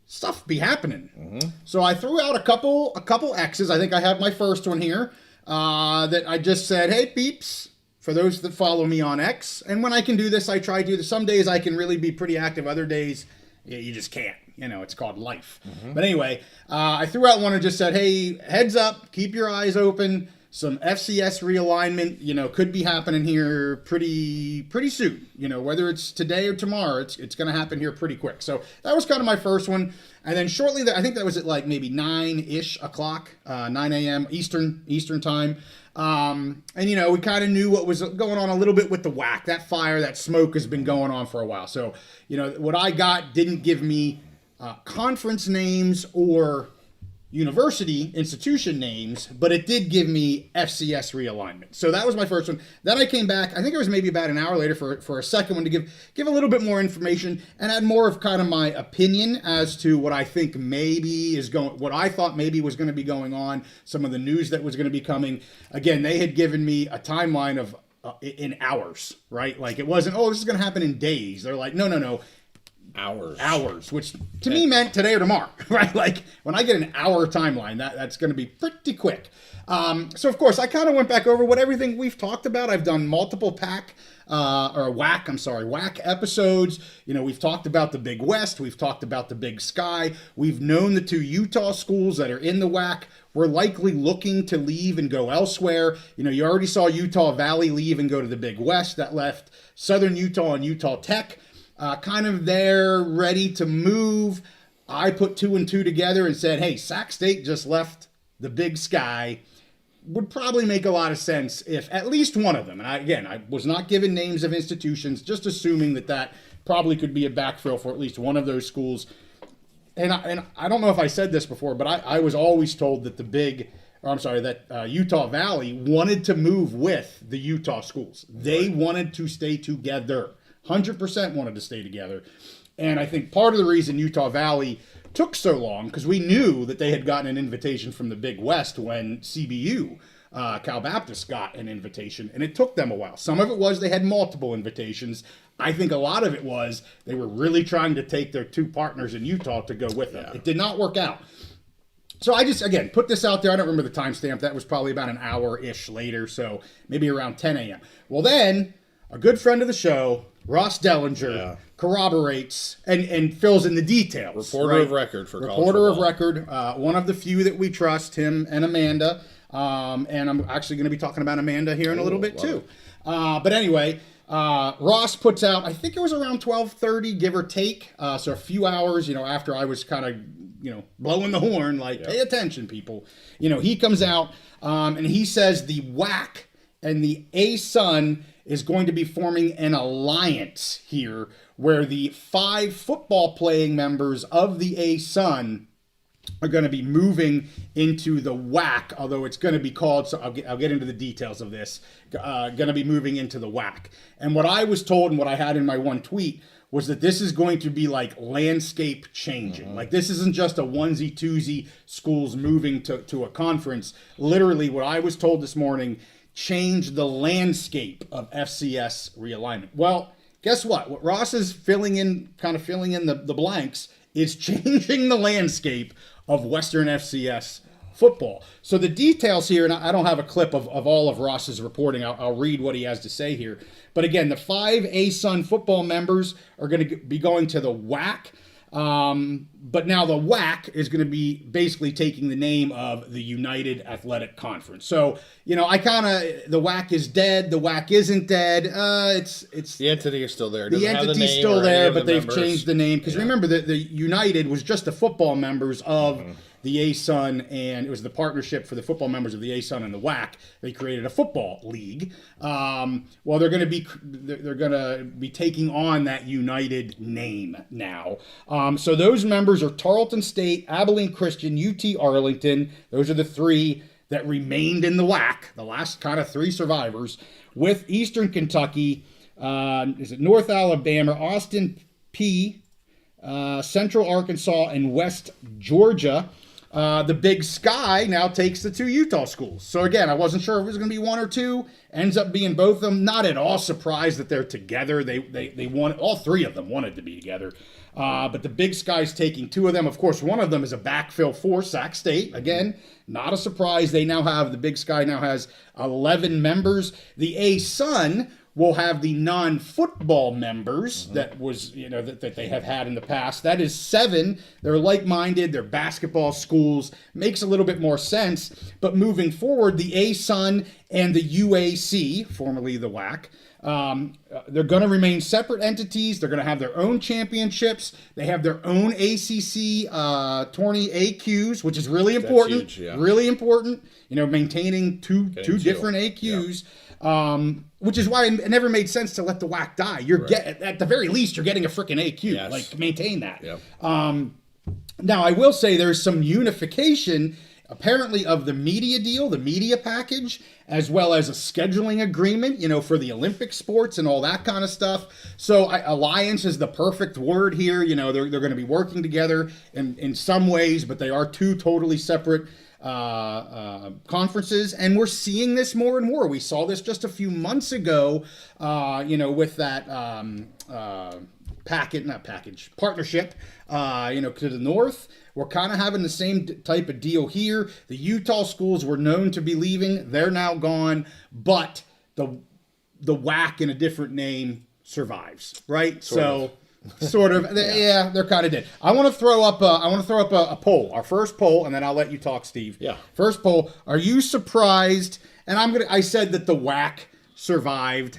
Speaker 2: stuff be happening. Mm-hmm. So I threw out a couple X's. I think I have my first one here that I just said, hey, peeps, for those that follow me on X. And when I can do this, I try to do this. Some days I can really be pretty active. Other days, you just can't. It's called life. Mm-hmm. But anyway, I threw out one and just said, hey, heads up, keep your eyes open. Some FCS realignment, could be happening here pretty soon. Whether it's today or tomorrow, it's going to happen here pretty quick. So that was kind of my first one. And then shortly, I think that was at like maybe 9-ish o'clock, 9 a.m. Eastern time. And, we kind of knew what was going on a little bit with the WAC. That fire, that smoke has been going on for a while. So, what I got didn't give me conference names or university institution names, but it did give me FCS realignment. So that was my first one. Then I came back, I think it was maybe about an hour later for a second one to give a little bit more information and add more of kind of my opinion as to what I think what I thought maybe was going to be going on, some of the news that was going to be coming. Again, they had given me a timeline of in hours, right? Like it wasn't, this is going to happen in days. They're like, no.
Speaker 1: Hours.
Speaker 2: Which to me meant today or tomorrow, right? Like when I get an hour timeline, that's going to be pretty quick. So of course, I kind of went back over what everything we've talked about. I've done multiple WAC episodes. We've talked about the Big West. We've talked about the Big Sky. We've known the 2 Utah schools that are in the WAC. We're likely looking to leave and go elsewhere. You already saw Utah Valley leave and go to the Big West. That left Southern Utah and Utah Tech kind of there, ready to move. I put 2 and 2 together and said, hey, Sac State just left the Big Sky. Would probably make a lot of sense if at least one of them, and I was not given names of institutions, just assuming that probably could be a backfill for at least one of those schools. And I don't know if I said this before, but I was always told that Utah Valley wanted to move with the Utah schools. They wanted to stay together. 100% wanted to stay together. And I think part of the reason Utah Valley took so long, because we knew that they had gotten an invitation from the Big West when CBU, Cal Baptist, got an invitation, and it took them a while. Some of it was they had multiple invitations. I think a lot of it was they were really trying to take their 2 partners in Utah to go with them. Yeah. It did not work out. So I just, again, put this out there. I don't remember the timestamp. That was probably about an hour-ish later, so maybe around 10 a.m. Well, then, a good friend of the show, Ross Dellinger, corroborates and fills in the details.
Speaker 1: Reporter of record for college
Speaker 2: Reporter of
Speaker 1: football.
Speaker 2: record, one of the few that we trust, him and Amanda. And I'm actually going to be talking about Amanda here in a little bit too. But anyway, Ross puts out, I think it was around 12:30, give or take. So a few hours, after I was kind of, blowing the horn, like, pay attention, people. He comes out and he says the WAC and the ASUN is going to be forming an alliance here where the 5 football playing members of the ASUN are going to be moving into the WAC, although it's going to be called, so I'll get into the details of this, going to be moving into the WAC. And what I was told and what I had in my one tweet was that this is going to be like landscape changing. Mm-hmm. Like this isn't just a onesie twosie schools moving to a conference. Literally what I was told this morning change the landscape of FCS realignment. Well, guess what? What Ross is filling in the blanks is changing the landscape of Western FCS football. So the details here, and I don't have a clip of all of Ross's reporting. I'll read what he has to say here. But again, the 5 ASUN football members are going to be going to the WAC. But now the WAC is going to be basically taking the name of the United Athletic Conference. So, the WAC is dead. The WAC isn't dead. It's
Speaker 1: the entity is still there.
Speaker 2: The entity's still there, but they've changed the name. Because remember that the United was just the football members of the ASUN, and it was the partnership for the football members of the ASUN and the WAC. They created a football league. Well, they're going to be taking on that United name now. So those members are Tarleton State, Abilene Christian, UT Arlington. Those are the 3 that remained in the WAC, the last kind of 3 survivors, with Eastern Kentucky, North Alabama, Austin P, Central Arkansas, and West Georgia. The Big Sky now takes the 2 Utah schools. So again, I wasn't sure if it was going to be 1 or 2. Ends up being both of them. Not at all surprised that they're together. They wanted, all 3 of them wanted to be together. But the Big Sky's taking 2 of them. Of course, one of them is a backfill for Sac State. Again, not a surprise. The Big Sky now has 11 members. The ASUN will have the non-football members that they have had in the past. That is 7. They're like-minded. They're basketball schools. Makes a little bit more sense. But moving forward, the ASUN and the UAC, formerly the WAC, they're going to remain separate entities. They're going to have their own championships. They have their own ACC tourney AQs, which is really important. That's huge, yeah. Really important. Maintaining two different AQs. Yeah. Which is why it never made sense to let the WAC die. At the very least, you're getting a freaking AQ. Yes. Like, maintain that. Yep. Now, I will say there's some unification, apparently, of the media deal, the media package, as well as a scheduling agreement, for the Olympic sports and all that kind of stuff. So alliance is the perfect word here. They're going to be working together in some ways, but they are 2 totally separate conferences, and we're seeing this more and more. We saw this just a few months ago, with that partnership, to the north. We're kind of having the same type of deal here. The Utah schools were known to be leaving. They're now gone, but the WAC in a different name survives, right? Sort of. Yeah, they're kind of dead. I want to throw up a poll, our first poll, and then I'll let you talk, Steve.
Speaker 1: Yeah.
Speaker 2: First poll: are you surprised? And I said that the WAC survived.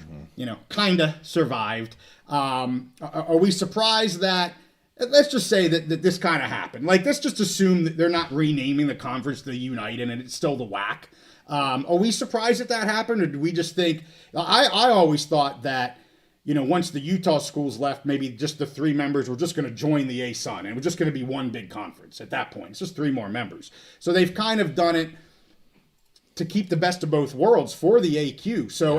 Speaker 2: Kind of survived. Are we surprised that? Let's just say that this kind of happened. Like, let's just assume that they're not renaming the conference the Unite and it's still the WAC. Are we surprised that happened, or do we just think? I always thought that. Once the Utah schools left, maybe just the 3 members were just going to join the ASUN, and it was just going to be one big conference at that point. It's just 3 more members. So they've kind of done it to keep the best of both worlds for the AQ. So,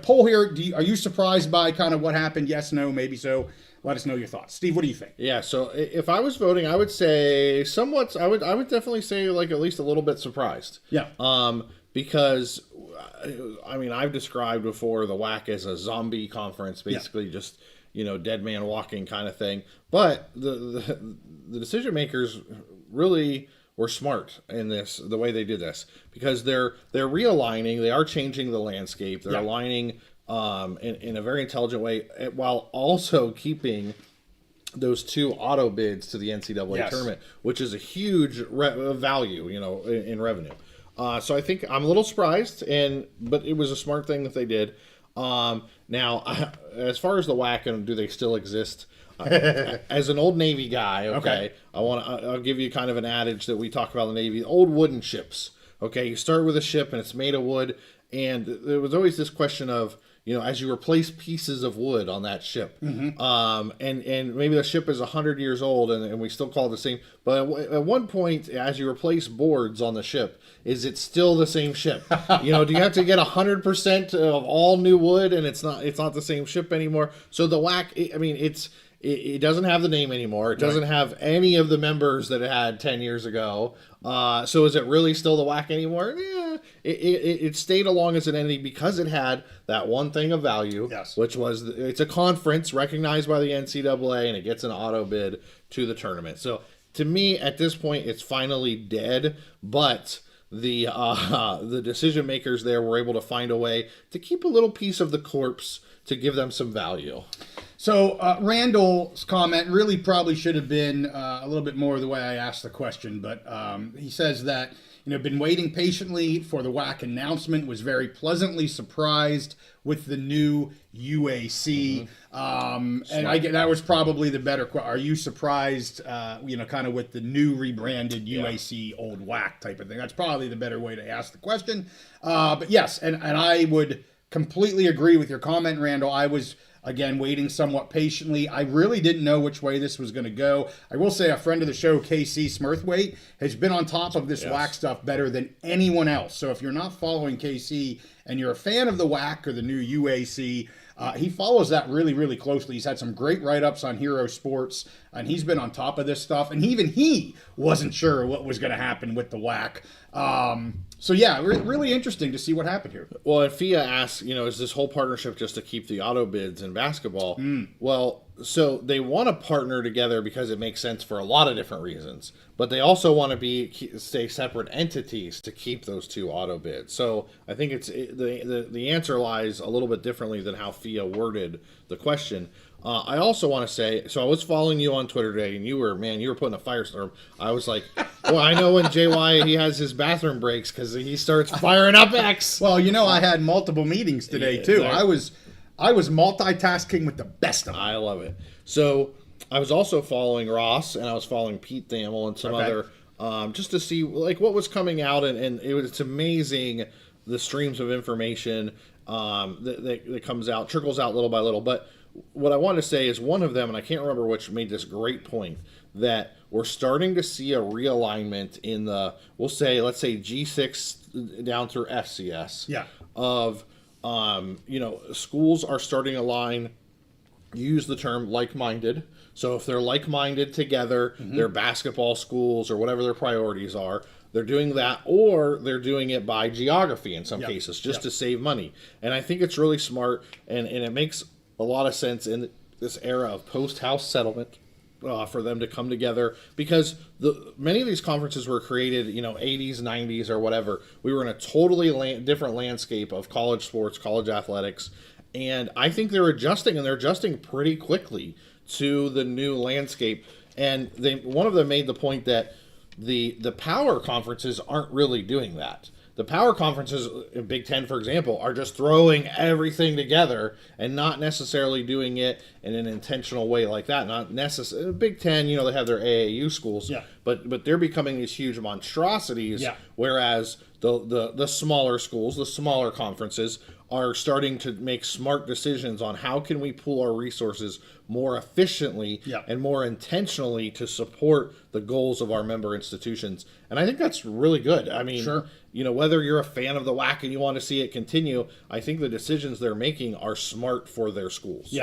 Speaker 2: poll here, are you surprised by kind of what happened? Yes, no, maybe so. Let us know your thoughts. Steve, what do you think?
Speaker 1: Yeah, so if I was voting, I would say somewhat, I would definitely say like at least a little bit surprised.
Speaker 2: Yeah.
Speaker 1: Because I've described before the WAC as a zombie conference, basically just, dead man walking kind of thing. But the decision makers really were smart in this, the way they did this, because they're realigning, they are changing the landscape, they're aligning in a very intelligent way, while also keeping those 2 auto bids to the NCAA tournament, which is a huge value, in revenue. So I think I'm a little surprised, but it was a smart thing that they did. Now, as far as the WAC and do they still exist, as an old Navy guy, okay. I'll give you kind of an adage that we talk about in the Navy: old wooden ships. Okay, you start with a ship and it's made of wood, and there was always this question of, as you replace pieces of wood on that ship, and maybe the ship is 100 years old and we still call it the same, but at one point, as you replace boards on the ship, is it still the same ship? Do you have to get 100% of all new wood, and it's not the same ship anymore? So the WAC, it doesn't have the name anymore. It doesn't have any of the members that it had 10 years ago. So is it really still the WAC anymore? Yeah, it stayed along as an entity because it had that one thing of value, which was it's a conference recognized by the NCAA, and it gets an auto bid to the tournament. So to me, at this point, it's finally dead, but the decision makers there were able to find a way to keep a little piece of the corpse to give them some value.
Speaker 2: So Randall's comment really probably should have been a little bit more the way I asked the question, but he says that, been waiting patiently for the WAC announcement, was very pleasantly surprised with the new UAC. And I get that was probably the better question. Are you surprised, kind of with the new rebranded UAC old WAC type of thing? That's probably the better way to ask the question. But yes, and I would completely agree with your comment, Randall. I was, again, waiting somewhat patiently. I really didn't know which way this was going to go. I will say a friend of the show, KC Smurthwaite, has been on top of this WAC stuff better than anyone else. So if you're not following KC and you're a fan of the WAC or the new UAC, he follows that really, really closely. He's had some great write-ups on Hero Sports, and he's been on top of this stuff. And even he wasn't sure what was going to happen with the WAC. So yeah, really interesting to see what happened here.
Speaker 1: Well, and FIA asks, is this whole partnership just to keep the auto bids in basketball? Well, so they want to partner together because it makes sense for a lot of different reasons, but they also want to stay separate entities to keep those 2 auto bids. So I think the answer lies a little bit differently than how FIA worded the question. I also want to say, so I was following you on Twitter today, and you were putting a firestorm. I was like, well, I know when JY, he has his bathroom breaks because he starts firing up X.
Speaker 2: Well, I had multiple meetings today, too. I was multitasking with the best of them.
Speaker 1: I love it. So I was also following Ross, and I was following Pete Thamel and some other, just to see like what was coming out, and it's amazing the streams of information that comes out, trickles out little by little. But what I want to say is one of them, and I can't remember which, made this great point that we're starting to see a realignment in let's say G6 down through FCS.
Speaker 2: Yeah.
Speaker 1: Of, schools are starting to align, use the term like-minded. So if they're like-minded together, they're basketball schools or whatever their priorities are, they're doing that, or they're doing it by geography in some cases, just to save money. And I think it's really smart, and it makes a lot of sense. And era of post-house settlement for them to come together, because many of these conferences were created, 80s, 90s, or whatever. We were in a totally different landscape of college sports, college athletics, and I think they're adjusting, and they're adjusting pretty quickly to the new landscape. And one of them made the point that the power conferences aren't really doing that. The power conferences in Big Ten, for example, are just throwing everything together and not necessarily doing it in an intentional way like that. Not necessarily. Big Ten, they have their AAU schools, but they're becoming these huge monstrosities. Whereas the smaller schools, the smaller conferences, are starting to make smart decisions on how can we pool our resources more efficiently and more intentionally to support the goals of our member institutions. And I think that's really good. I mean, whether you're a fan of the WAC and you want to see it continue, I think the decisions they're making are smart for their schools.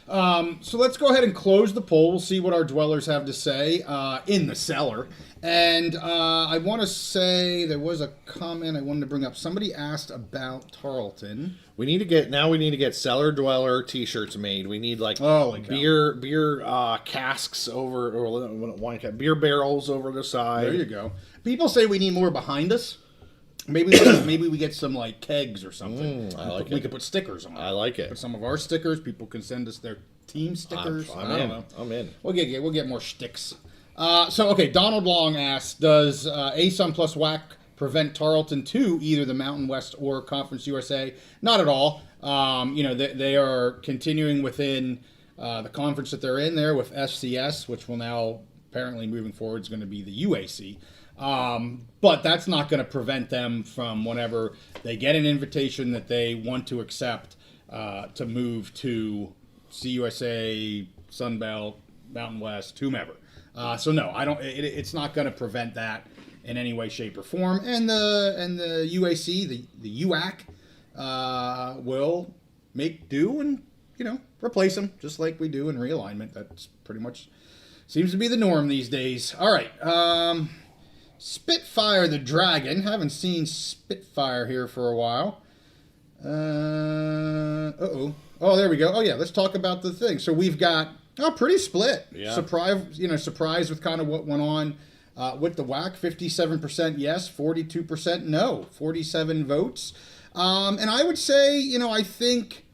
Speaker 2: So let's go ahead and close the poll. We'll see what our dwellers have to say in the cellar. And I want to say there was a comment I wanted to bring up. Somebody asked about Tarleton.
Speaker 1: We need to get cellar dweller T-shirts made. We need beer casks or beer barrels over the side.
Speaker 2: There you go. People say we need more behind us. Maybe we get some kegs or something.
Speaker 1: I like it.
Speaker 2: We could put stickers on.
Speaker 1: I like it.
Speaker 2: Put some of our stickers. People can send us their team stickers. I don't know.
Speaker 1: I'm in.
Speaker 2: We'll get more sticks. Donald Long asked, does ASUN plus WAC prevent Tarleton to either the Mountain West or Conference USA? Not at all. They are continuing within the conference that they're in there with FCS, which will now apparently moving forward is going to be the UAC. But that's not going to prevent them from, whenever they get an invitation that they want to accept, to move to CUSA, Sunbelt, Mountain West, whomever. So no, I don't. It's not going to prevent that in any way, shape, or form. And the UAC, the UAC, will make do and replace them just like we do in realignment. That's pretty much seems to be the norm these days. All right. Spitfire the Dragon. Haven't seen Spitfire here for a while. Oh, there we go. Oh, yeah. Let's talk about the thing. So we've got pretty split.
Speaker 1: Yeah.
Speaker 2: Surprised with kind of what went on with the WAC. 57% yes, 42% no. 47 votes. And I would say, I think,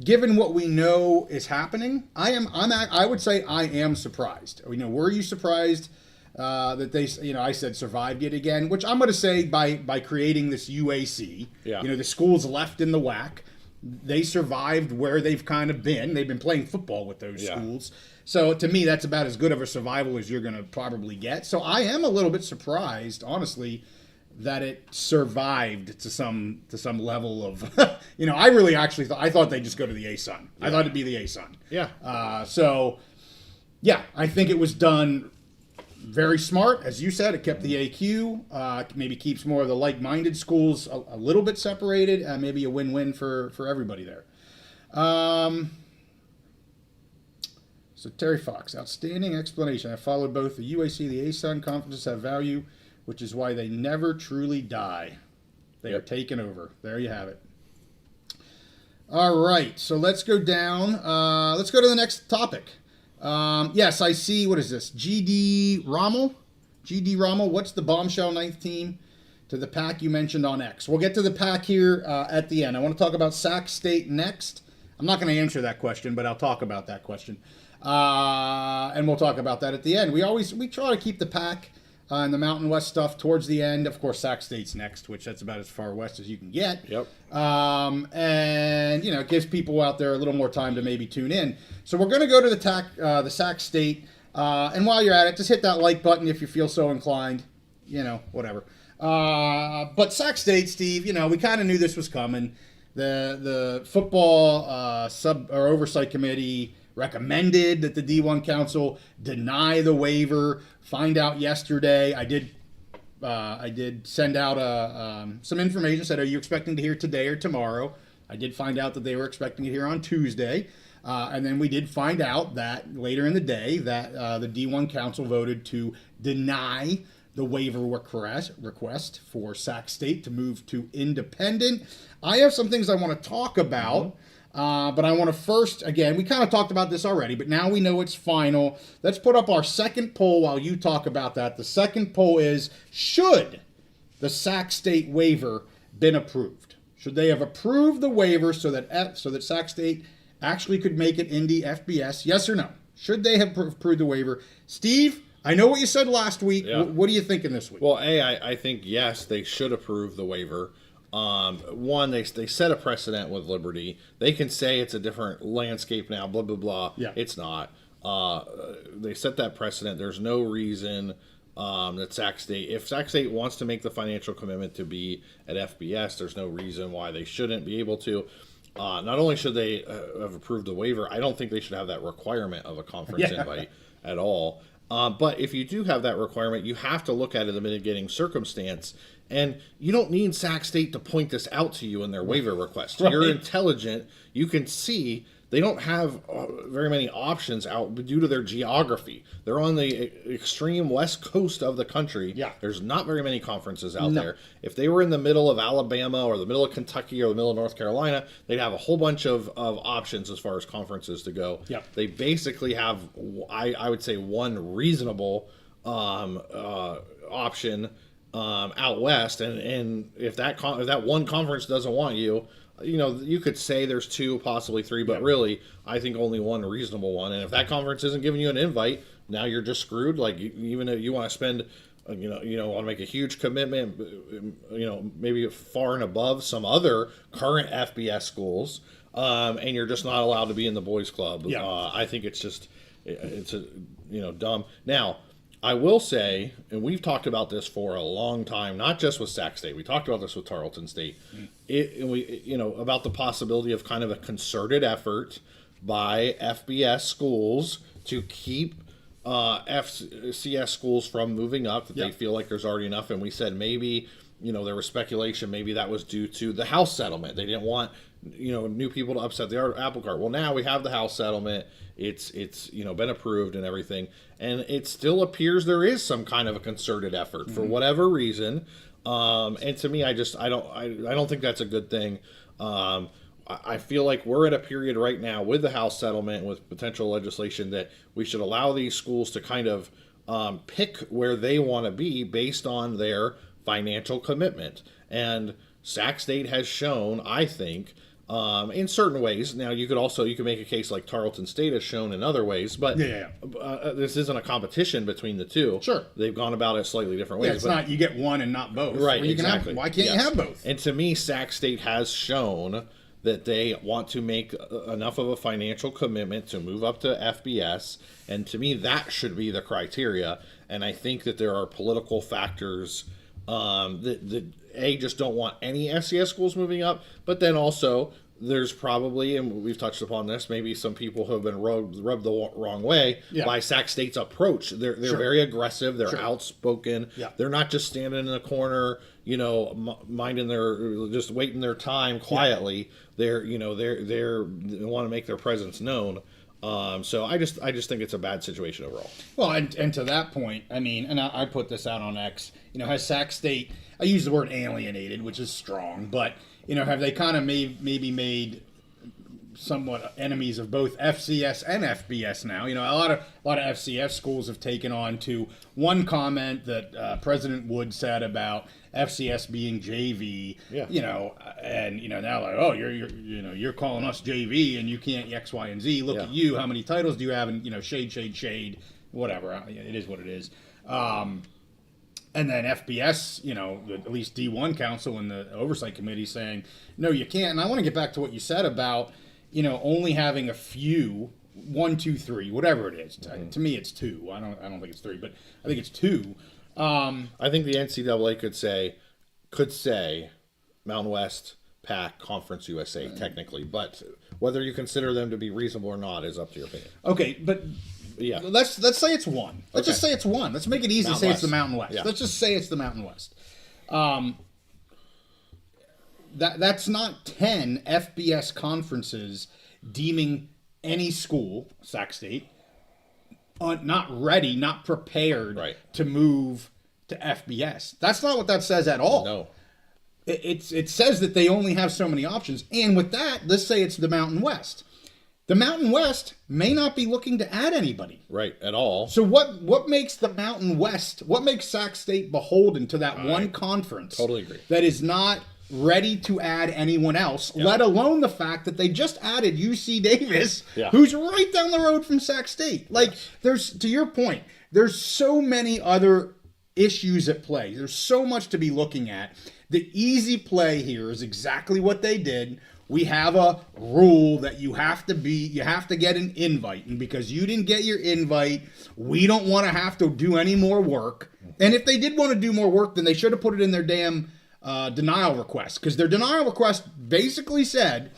Speaker 2: given what we know is happening, I would say I am surprised. Were you surprised that they, I said survived yet again, which I'm going to say by creating this UAC, the schools left in the WAC, they survived where they've kind of been. They've been playing football with those schools. So to me, that's about as good of a survival as you're going to probably get. So I am a little bit surprised, honestly, that it survived to some level of, I really actually thought they'd just go to the ASUN. I thought it'd be the ASUN. I think it was done very smart. As you said, it kept the AQ, maybe keeps more of the like-minded schools a little bit separated, maybe a win-win for everybody there. So Terry Fox, outstanding explanation. I followed both the UAC, the ASUN conferences have value, which is why they never truly die. They are taken over. There you have it. All right, so let's go down. Let's go to the next topic. Yes, I see. What is this? GD Rommel? GD Rommel, what's the bombshell ninth team to the Pac you mentioned on X? We'll get to the Pac here at the end. I want to talk about Sac State next. I'm not going to answer that question, but I'll talk about that question. And we'll talk about that at the end. We try to keep the Pac and the Mountain West stuff towards the end. Of course, Sac State's next, which that's about as far west as you can get.
Speaker 1: Yep.
Speaker 2: And, it gives people out there a little more time to maybe tune in. So we're going to go to the Sac State. And while you're at it, just hit that like button if you feel so inclined. Whatever. But Sac State, Steve, we kind of knew this was coming. The football oversight committee recommended that the D1 Council deny the waiver. Find out yesterday. I did send out some information. Said, are you expecting to hear today or tomorrow? I did find out that they were expecting to hear on Tuesday. And then we did find out that later in the day that the D1 Council voted to deny the waiver request for Sac State to move to independent. I have some things I want to talk about. But I want to first, again, we kind of talked about this already, but now we know it's final. Let's put up our second poll while you talk about that. The second poll is, should the Sac State waiver been approved? Should they have approved the waiver so that Sac State actually could make it into FBS? Yes or no? Should they have approved the waiver? Steve, I know what you said last week.
Speaker 1: Yeah.
Speaker 2: What are you thinking this week?
Speaker 1: Well, I think, yes, they should approve the waiver. One, they set a precedent with Liberty. They can say it's a different landscape now, blah, blah, blah.
Speaker 2: Yeah.
Speaker 1: It's not. They set that precedent. There's no reason that Sac State, if Sac State wants to make the financial commitment to be at FBS, there's no reason why they shouldn't be able to. Not only should they have approved the waiver, I don't think they should have that requirement of a conference invite at all. But if you do have that requirement, you have to look at it, the mitigating circumstance. And you don't need Sac State to point this out to you in their waiver request.
Speaker 2: Right.
Speaker 1: You're intelligent. You can see they don't have very many options out due to their geography. They're on the extreme west coast of the country.
Speaker 2: Yeah.
Speaker 1: There's not very many conferences out there. If they were in the middle of Alabama or the middle of Kentucky or the middle of North Carolina, they'd have a whole bunch of options as far as conferences to go.
Speaker 2: Yeah.
Speaker 1: They basically have, I would say, one reasonable option out west, and if that one conference doesn't want you, you could say there's two, possibly three, but really, I think only one reasonable one. And if that conference isn't giving you an invite, now you're just screwed. Like, even if you want to spend, want to make a huge commitment, maybe far and above some other current FBS schools, and you're just not allowed to be in the boys club.
Speaker 2: Yeah.
Speaker 1: I think it's dumb. Now, I will say, and we've talked about this for a long time, not just with Sac State. We talked about this with Tarleton State. About the possibility of kind of a concerted effort by FBS schools to keep FCS schools from moving up, that they feel like there's already enough. And we said maybe, there was speculation, maybe that was due to the House settlement. They didn't want, new people to upset the apple cart. Well, now we have the House settlement. It's been approved and everything, and it still appears there is some kind of a concerted effort for whatever reason. And to me, I don't think that's a good thing. I feel like we're at a period right now with the House settlement, with potential legislation, that we should allow these schools to kind of pick where they want to be based on their financial commitment. And Sac State has shown, I think, in certain ways. Now, you could make a case like Tarleton State has shown in other ways, but this isn't a competition between the two.
Speaker 2: Sure.
Speaker 1: They've gone about it slightly different ways.
Speaker 2: Yeah, it's not you get one and not both.
Speaker 1: Right,
Speaker 2: exactly. Why can't you have both?
Speaker 1: And to me, Sac State has shown that they want to make enough of a financial commitment to move up to FBS, and to me, that should be the criteria. And I think that there are political factors that just don't want any FCS schools moving up, but then also there's probably, and we've touched upon this, maybe some people who have been rubbed the wrong way by Sac State's approach. They're very aggressive. They're outspoken. Yeah. They're not just standing in the corner, minding just waiting their time quietly. Yeah. They want to make their presence known. So I just think it's a bad situation overall.
Speaker 2: Well, and to that point, I mean, and I put this out on X, has Sac State, I use the word alienated, which is strong, but, have they kind of maybe made somewhat enemies of both FCS and FBS now? A lot of FCS schools have taken on to one comment that President Wood said about FCS being JV. Yeah. And now like, oh, you're calling us JV and you can't X, Y, and Z. Look at you. How many titles do you have? And shade, whatever. It is what it is. And then FBS, at least D1 Council and the Oversight Committee saying, no, you can't. And I want to get back to what you said about, only having a few, 1, 2, 3, whatever it is. Mm-hmm. To me, it's 2. I don't think it's 3, but I think it's 2.
Speaker 1: I think the NCAA could say Mountain West, PAC, Conference USA, technically, but whether you consider them to be reasonable or not is up to your opinion.
Speaker 2: Okay, but yeah, let's say it's 1. Let's just say it's 1. Let's make it easy to say it's the Mountain West. Yeah. Let's just say it's the Mountain West. That's not 10 FBS conferences deeming any school, Sac State, not ready, not prepared to move to FBS. That's not what that says at all.
Speaker 1: No.
Speaker 2: it says that they only have so many options. And with that, let's say it's the Mountain West. The Mountain West may not be looking to add anybody.
Speaker 1: Right, at all.
Speaker 2: So what makes the Mountain West, what makes Sac State beholden to that one conference?
Speaker 1: Totally agree.
Speaker 2: That is not ready to add anyone else, let alone the fact that they just added UC Davis, who's right down the road from Sac State. Like, there's, to your point, there's so many other issues at play. There's so much to be looking at. The easy play here is exactly what they did. We have a rule that you have to get an invite. And because you didn't get your invite, we don't want to have to do any more work. And if they did want to do more work, then they should have put it in their damn denial request. Because their denial request basically said,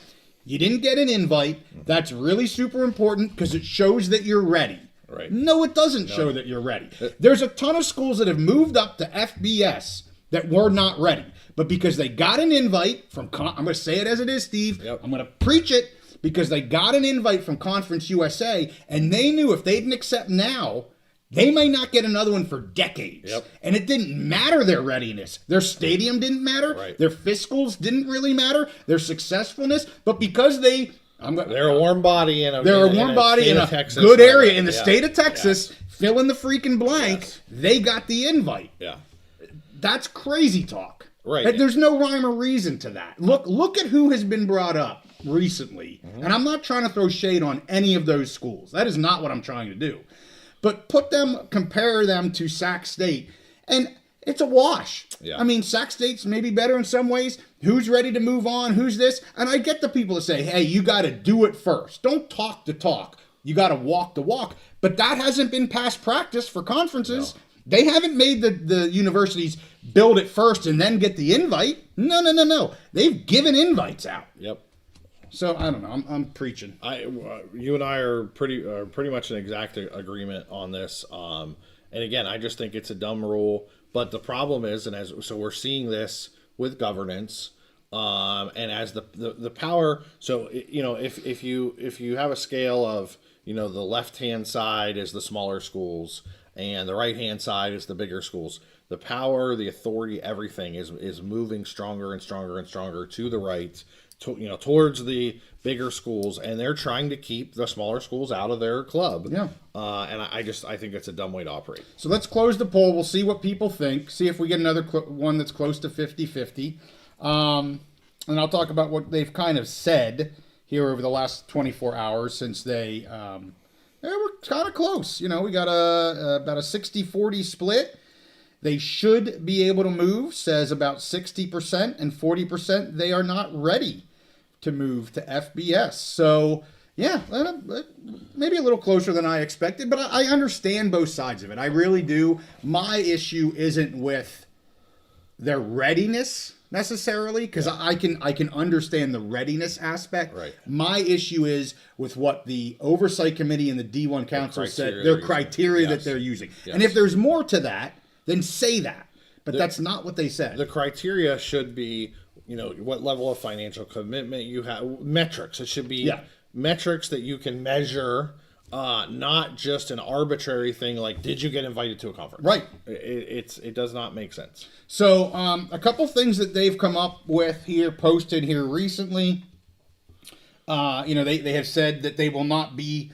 Speaker 2: you didn't get an invite. That's really super important because it shows that you're ready.
Speaker 1: Right.
Speaker 2: No, it doesn't show that you're ready. There's a ton of schools that have moved up to FBS that were not ready. But because they got an invite from, I'm going to say it as it is, Steve.
Speaker 1: Yep.
Speaker 2: I'm going to preach it because they got an invite from Conference USA, and they knew if they didn't accept now, they might not get another one for decades.
Speaker 1: Yep.
Speaker 2: And it didn't matter their readiness. Their stadium didn't matter.
Speaker 1: Right.
Speaker 2: Their fiscals didn't really matter. Their successfulness. But because they're
Speaker 1: a warm body in a
Speaker 2: Texas, good area in the state of Texas, fill in the freaking blank, they got the invite.
Speaker 1: Yeah.
Speaker 2: That's crazy talk.
Speaker 1: Right.
Speaker 2: There's no rhyme or reason to that. Look at who has been brought up recently. Mm-hmm. And I'm not trying to throw shade on any of those schools. That is not what I'm trying to do. But compare them to Sac State, and it's a wash.
Speaker 1: Yeah.
Speaker 2: I mean, Sac State's maybe better in some ways. Who's ready to move on? Who's this? And I get the people that say, hey, you got to do it first. Don't talk the talk. You got to walk the walk. But that hasn't been past practice for conferences. No. They haven't made the universities build it first and then get the invite. No. They've given invites out.
Speaker 1: Yep.
Speaker 2: So I don't know. I'm preaching.
Speaker 1: You and I are pretty much in exact agreement on this. And again, I just think it's a dumb rule. But the problem is, so we're seeing this with governance, and as the power. So if you have a scale of the left hand side is the smaller schools and the right hand side is the bigger schools. The power, the authority, everything is moving stronger and stronger and stronger to the right. Towards the bigger schools, and they're trying to keep the smaller schools out of their club. Yeah. And I think it's a dumb way to operate.
Speaker 2: So let's close the poll. We'll see what people think. See if we get another one that's close to 50-50. And I'll talk about what they've kind of said here over the last 24 hours since they were kind of close. We got about a 60-40 split. They should be able to move, says about 60%, and 40% they are not ready to move to FBS. So, yeah, maybe a little closer than I expected, but I understand both sides of it. I really do. My issue isn't with their readiness necessarily, because I can understand the readiness aspect.
Speaker 1: Right.
Speaker 2: My issue is with what the Oversight Committee and the D1 Council said, their criteria that they're using. Yes. And if there's more to that, then say that. But that's not what they said.
Speaker 1: The criteria should be, what level of financial commitment you have. Metrics. It should be metrics that you can measure, not just an arbitrary thing like, did you get invited to a conference?
Speaker 2: Right.
Speaker 1: It does not make sense.
Speaker 2: So a couple things that they've come up with here, posted here recently. They have said that they will not be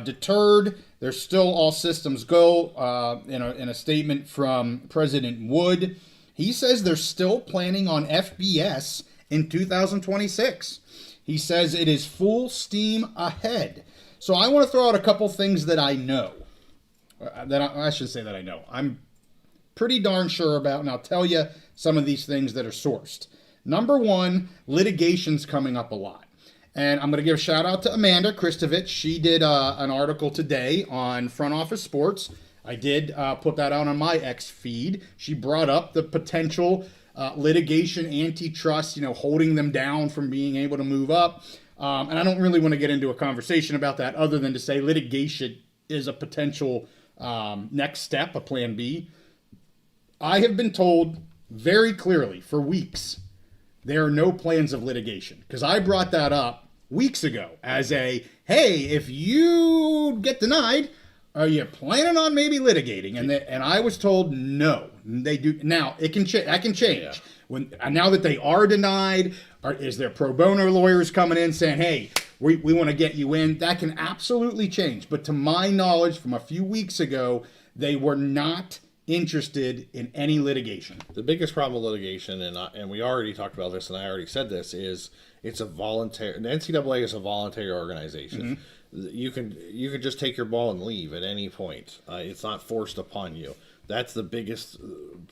Speaker 2: deterred. There's still all systems go. In a statement from President Wood, he says they're still planning on FBS in 2026. He says it is full steam ahead. So I want to throw out a couple things that I know. I should say that I know. I'm pretty darn sure about, and I'll tell you some of these things that are sourced. Number one, litigation's coming up a lot. And I'm going to give a shout out to Amanda Kristovich. She did an article today on Front Office Sports. I did put that out on my X feed. She brought up the potential litigation, antitrust, holding them down from being able to move up. And I don't really want to get into a conversation about that other than to say litigation is a potential next step, a plan B. I have been told very clearly for weeks there are no plans of litigation, because I brought that up weeks ago as hey, if you get denied, are you planning on maybe litigating? And I was told no, they do. Now it can I can change. Yeah. And now that they are denied, is there pro bono lawyers coming in saying, hey, we want to get you in? That can absolutely change. But to my knowledge, from a few weeks ago, they were not interested in any litigation.
Speaker 1: The biggest problem with litigation, and we already talked about this, and I already said this, is it's a voluntary. The NCAA is a voluntary organization. You can just take your ball and leave at any point. It's not forced upon you. That's the biggest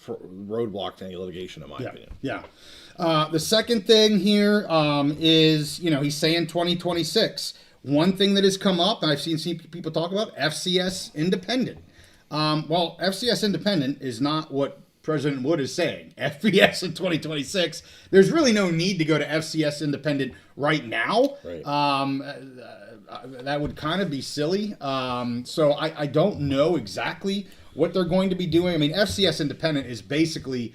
Speaker 1: roadblock to any litigation, in my opinion.
Speaker 2: Yeah. The second thing here is, he's saying 2026. One thing that has come up, and I've seen people talk about, FCS independent. Well, FCS independent is not what President Wood is saying. FBS in 2026. There's really no need to go to FCS independent right now.
Speaker 1: Right.
Speaker 2: That would kind of be silly. So I don't know exactly what they're going to be doing. I mean, FCS independent is basically,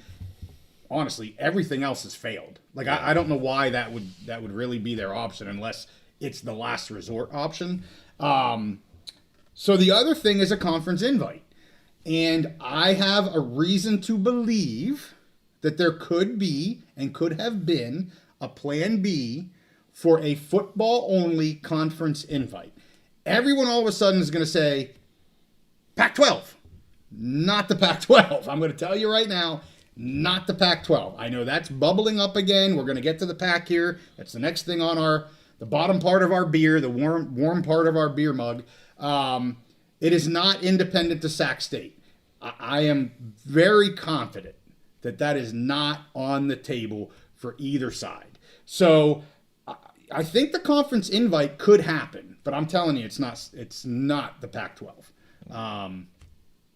Speaker 2: honestly, everything else has failed. Like, I don't know why that would really be their option unless it's the last resort option. So the other thing is a conference invite. And I have a reason to believe that there could be and could have been a plan B for a football-only conference invite. Everyone all of a sudden is going to say, Pac-12. Not the Pac-12. I'm going to tell you right now, not the Pac-12. I know that's bubbling up again. We're going to get to the Pac here. That's the next thing on the bottom part of our beer, the warm part of our beer mug. It is not independent to Sac State. I am very confident that is not on the table for either side. So I think the conference invite could happen, but I'm telling you, it's not the Pac-12.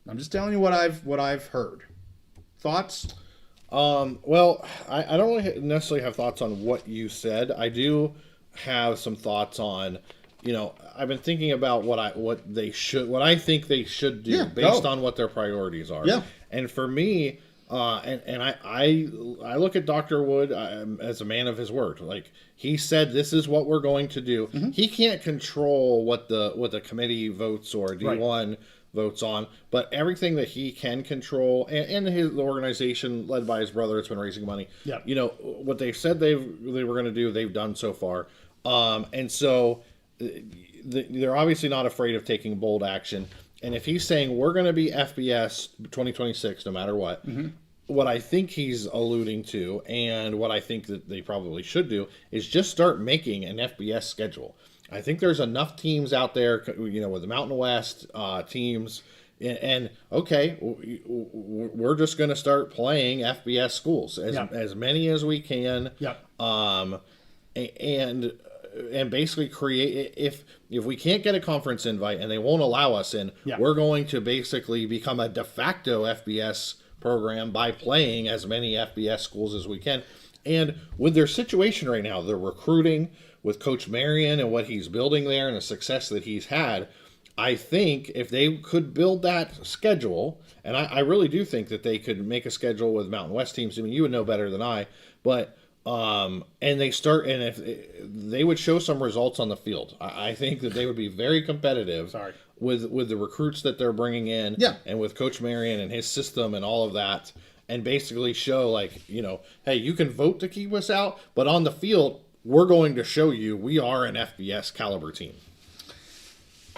Speaker 2: I'm just telling you what I've heard. Thoughts?
Speaker 1: Well, I don't really necessarily have thoughts on what you said. I do have some thoughts on, I've been thinking about what I think they should do based on what their priorities are.
Speaker 2: Yeah.
Speaker 1: And for me, I look at Dr. Wood as a man of his word. Like, he said, this is what we're going to do. Mm-hmm. He can't control what the committee votes or D1 votes on, but everything that he can control, and the organization led by his brother, it's been raising money.
Speaker 2: Yeah.
Speaker 1: What they said they were going to do, they've done so far. And so they're obviously not afraid of taking bold action. And if he's saying we're going to be FBS 2026 no matter what, mm-hmm. what I think he's alluding to, and what I think that they probably should do, is just start making an FBS schedule. I think there's enough teams out there, with the Mountain West teams, and okay, we're just going to start playing FBS schools, as many as we can.
Speaker 2: Yep.
Speaker 1: And basically create, if we can't get a conference invite and they won't allow us in, we're going to basically become a de facto FBS program by playing as many FBS schools as we can. And with their situation right now, they're recruiting with Coach Marion and what he's building there and the success that he's had, I think if they could build that schedule, and I really do think that they could make a schedule with Mountain West teams. I mean, you would know better than I, but and if they would show some results on the field, I think that they would be very competitive with the recruits that they're bringing in, and with Coach Marion and his system and all of that, and basically show hey, you can vote to keep us out, but on the field, we're going to show you we are an FBS caliber team.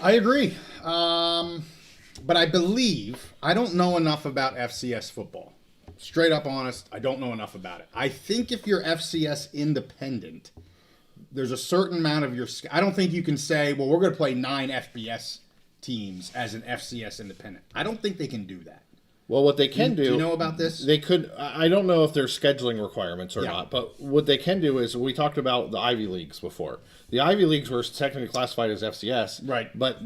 Speaker 2: I agree. But I don't know enough about FCS football. Straight up honest, I don't know enough about it. I think if you're FCS independent, there's a certain amount of I don't think you can say, well, we're going to play 9 FBS teams as an FCS independent. I don't think they can do that.
Speaker 1: Well, what they can do...
Speaker 2: Do you know about this?
Speaker 1: They could... I don't know if there's scheduling requirements or not, but what they can do is, we talked about the Ivy Leagues before. The Ivy Leagues were technically classified as FCS,
Speaker 2: right?
Speaker 1: But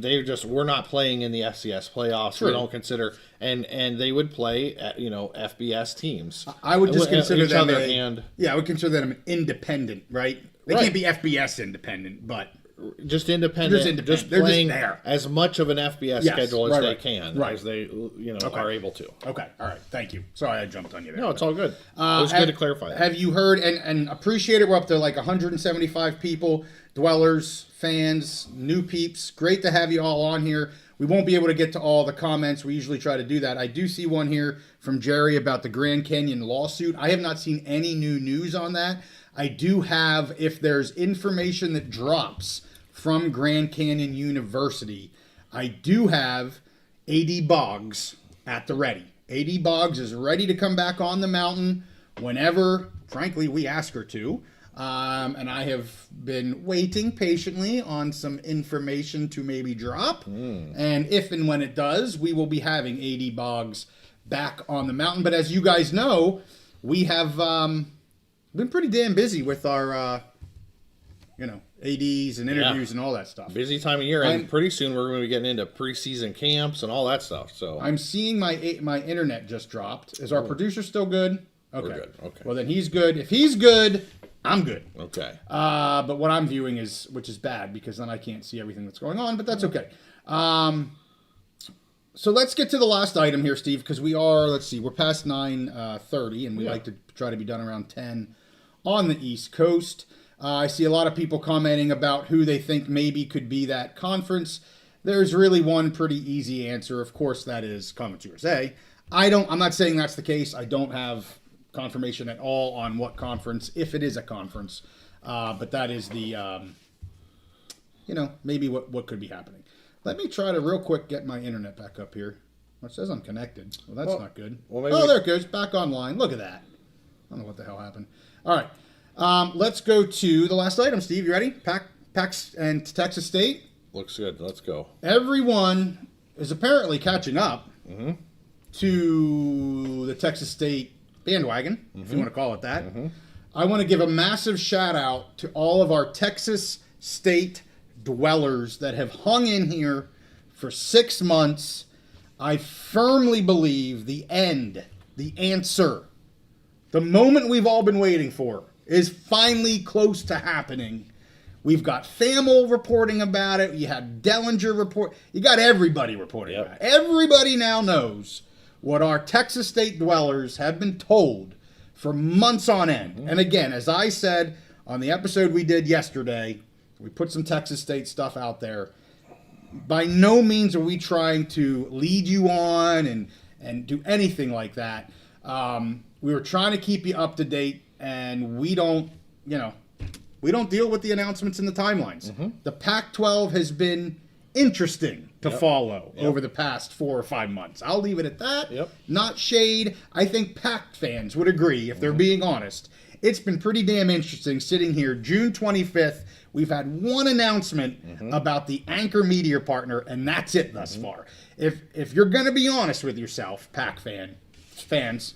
Speaker 1: we're not playing in the FCS playoffs. True. We don't consider... And they would play, FBS teams.
Speaker 2: I would just consider them...
Speaker 1: I
Speaker 2: would consider them independent, right? They can't be FBS independent, but...
Speaker 1: Just independent. Just playing there. As much of an FBS schedule as they can, as they are able to.
Speaker 2: Okay, all right, thank you. Sorry I jumped on you there.
Speaker 1: No, it's all good. It was good to clarify that.
Speaker 2: Have you heard, and appreciate it, we're up to 175 people, dwellers, fans, new peeps. Great to have you all on here. we won't be able to get to all the comments. We usually try to do that. I do see one here from Jerry about the Grand Canyon lawsuit. I have not seen any new news on that. I do have, if there's information that drops from Grand Canyon University, I do have A.D. Boggs at the ready. A.D. Boggs is ready to come back on the mountain whenever, frankly, we ask her to. And I have been waiting patiently on some information to maybe drop. And if and when it does, we will be having A.D. Boggs back on the mountain. But as you guys know, we have been pretty damn busy with our, ADs and interviews and all that stuff.
Speaker 1: Busy time of year, and pretty soon we're going to be getting into preseason camps and all that stuff. So
Speaker 2: I'm seeing my internet just dropped. Is our producer still good? Okay.
Speaker 1: We're good. Okay.
Speaker 2: Well, then he's good. If he's good, I'm good.
Speaker 1: Okay.
Speaker 2: But what I'm viewing which is bad because then I can't see everything that's going on, but that's okay. So let's get to the last item here, Steve, because we're past 9:30, and we like to try to be done around 10 on the East Coast. I see a lot of people commenting about who they think maybe could be that conference. There's really one pretty easy answer. Of course, that is Conference USA. I'm not saying that's the case. I don't have confirmation at all on what conference, if it is a conference. But that is the, maybe what could be happening. Let me try to real quick get my internet back up here. It says I'm connected. Well, that's not good. Well, there it goes. Back online. Look at that. I don't know what the hell happened. All right. Let's go to the last item, Steve. You ready? PAC and Texas State.
Speaker 1: Looks good. Let's go.
Speaker 2: Everyone is apparently catching up to the Texas State bandwagon, if you want to call it that. I want to give a massive shout out to all of our Texas State dwellers that have hung in here for 6 months. I firmly believe the answer, the moment we've all been waiting for, is finally close to happening. We've got Thamel reporting about it. You had Dellinger report. You got everybody reporting about it. Everybody now knows what our Texas State dwellers have been told for months on end. And again, as I said on the episode we did yesterday, we put some Texas State stuff out there. By no means are we trying to lead you on and do anything like that. We were trying to keep you up to date, and we don't deal with the announcements and the timelines. The Pac-12 has been interesting to follow over the past 4 or 5 months. I'll leave it at that. Not shade. I think Pac fans would agree, if they're being honest. It's been pretty damn interesting sitting here June 25th. We've had one announcement about the anchor media partner, and that's it thus far. If you're going to be honest with yourself, Pac fans,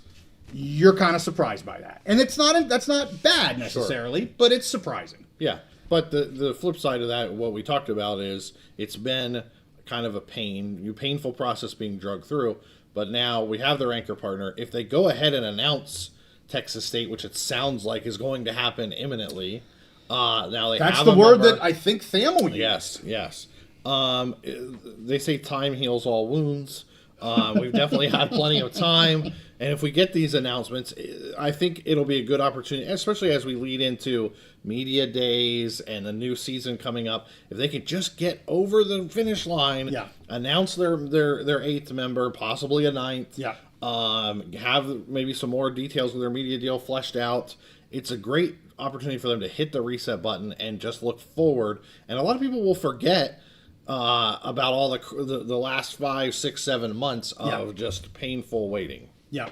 Speaker 2: you're kind of surprised by that. And that's not bad necessarily, but it's surprising.
Speaker 1: Yeah. But the flip side of that, what we talked about, is it's been kind of a painful process being dragged through. But now we have their anchor partner. If they go ahead and announce Texas State, which it sounds like is going to happen imminently, now they
Speaker 2: that's
Speaker 1: have
Speaker 2: the
Speaker 1: a
Speaker 2: word
Speaker 1: number.
Speaker 2: that I think Thamel used.
Speaker 1: Yes. They say time heals all wounds. We've definitely had plenty of time. And if we get these announcements, I think it'll be a good opportunity, especially as we lead into media days and the new season coming up. If they could just get over the finish line, announce their eighth member, possibly a ninth, have maybe some more details with their media deal fleshed out. It's a great opportunity for them to hit the reset button and just look forward. And a lot of people will forget about all the last 5, 6, 7 months of just painful waiting.
Speaker 2: Yeah.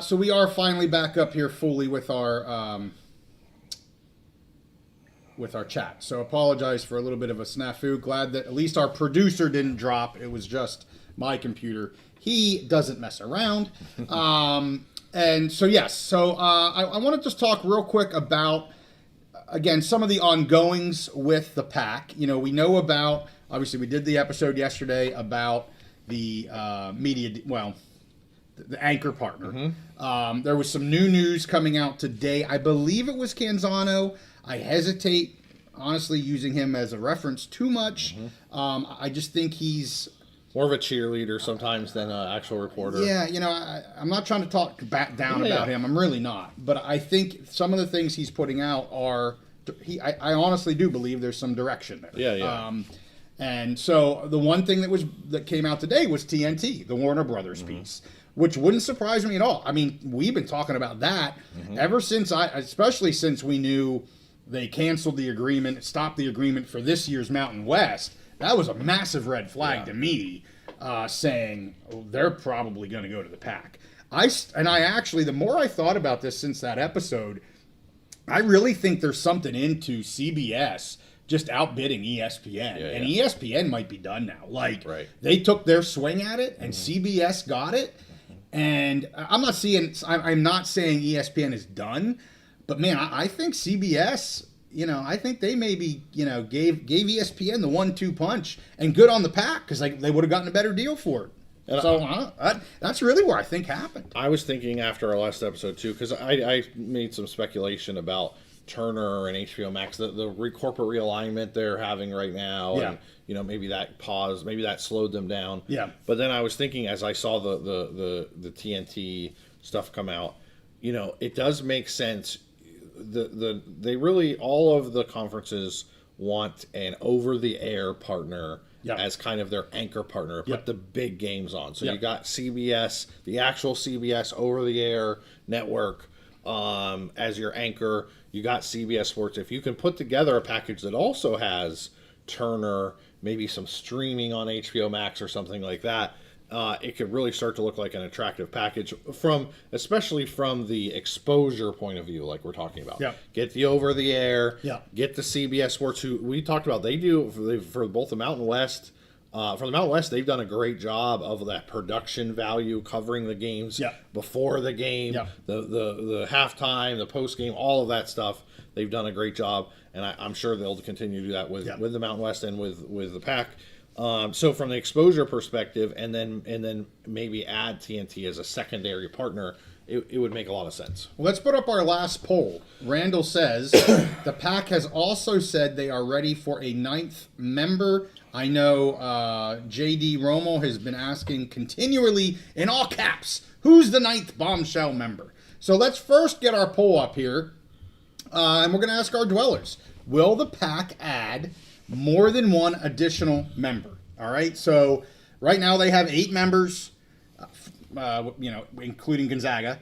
Speaker 2: So we are finally back up here fully with our chat. So apologize for a little bit of a snafu. Glad that at least our producer didn't drop. It was just my computer. He doesn't mess around. And so, yes. So I want to just talk real quick about, again, some of the ongoings with the PAC. We know about, obviously we did the episode yesterday about the the anchor partner. There was some new news coming out today. I believe it was Canzano. I hesitate, honestly, using him as a reference too much. I just think he's
Speaker 1: more of a cheerleader sometimes than an actual reporter.
Speaker 2: Yeah, I'm not trying to talk back down about him. I'm really not. But I think some of the things he's putting out are, I honestly do believe there's some direction there. And so the one thing that came out today was TNT, the Warner Brothers piece, which wouldn't surprise me at all. I mean, we've been talking about that ever since especially since we knew they canceled the agreement, stopped the agreement for this year's Mountain West. That was a massive red flag to me, saying they're probably going to go to the Pac. The more I thought about this since that episode, I really think there's something into CBS just outbidding ESPN. And ESPN might be done now. Like, they took their swing at it, and CBS got it. And I'm not saying ESPN is done, but man, I think CBS, I think they maybe, gave ESPN the 1-2 punch, and good on the Pac, because they would have gotten a better deal for it. And so that's really where I think happened.
Speaker 1: I was thinking after our last episode too, because I made some speculation about Turner and HBO Max, the corporate realignment they're having right now, and maybe that paused, maybe that slowed them down. Yeah. But then I was thinking, as I saw the TNT stuff come out, it does make sense. They really, all of the conferences want an over-the-air partner as kind of their anchor partner, put the big games on. So you got CBS, the actual CBS over-the-air network as your anchor. You got CBS Sports. If you can put together a package that also has Turner, maybe some streaming on HBO Max or something like that, it could really start to look like an attractive package, especially from the exposure point of view, like we're talking about. Get the over-the-air, get the CBS Sports, who we talked about. They do for both the Mountain West. For the Mountain West, they've done a great job of that production value, covering the games before the game, the halftime, the post-game, all of that stuff. They've done a great job, and I'm sure they'll continue to do that with the Mountain West and with the Pac. So from the exposure perspective, and then maybe add TNT as a secondary partner, it would make a lot of sense.
Speaker 2: Well, let's put up our last poll. Randall says, the Pac has also said they are ready for a 9th member. I know J.D. Romo has been asking continually, in all caps, who's the 9th bombshell member? So let's first get our poll up here, and we're going to ask our dwellers, will the Pac add more than one additional member? All right, so right now they have 8 members, including Gonzaga.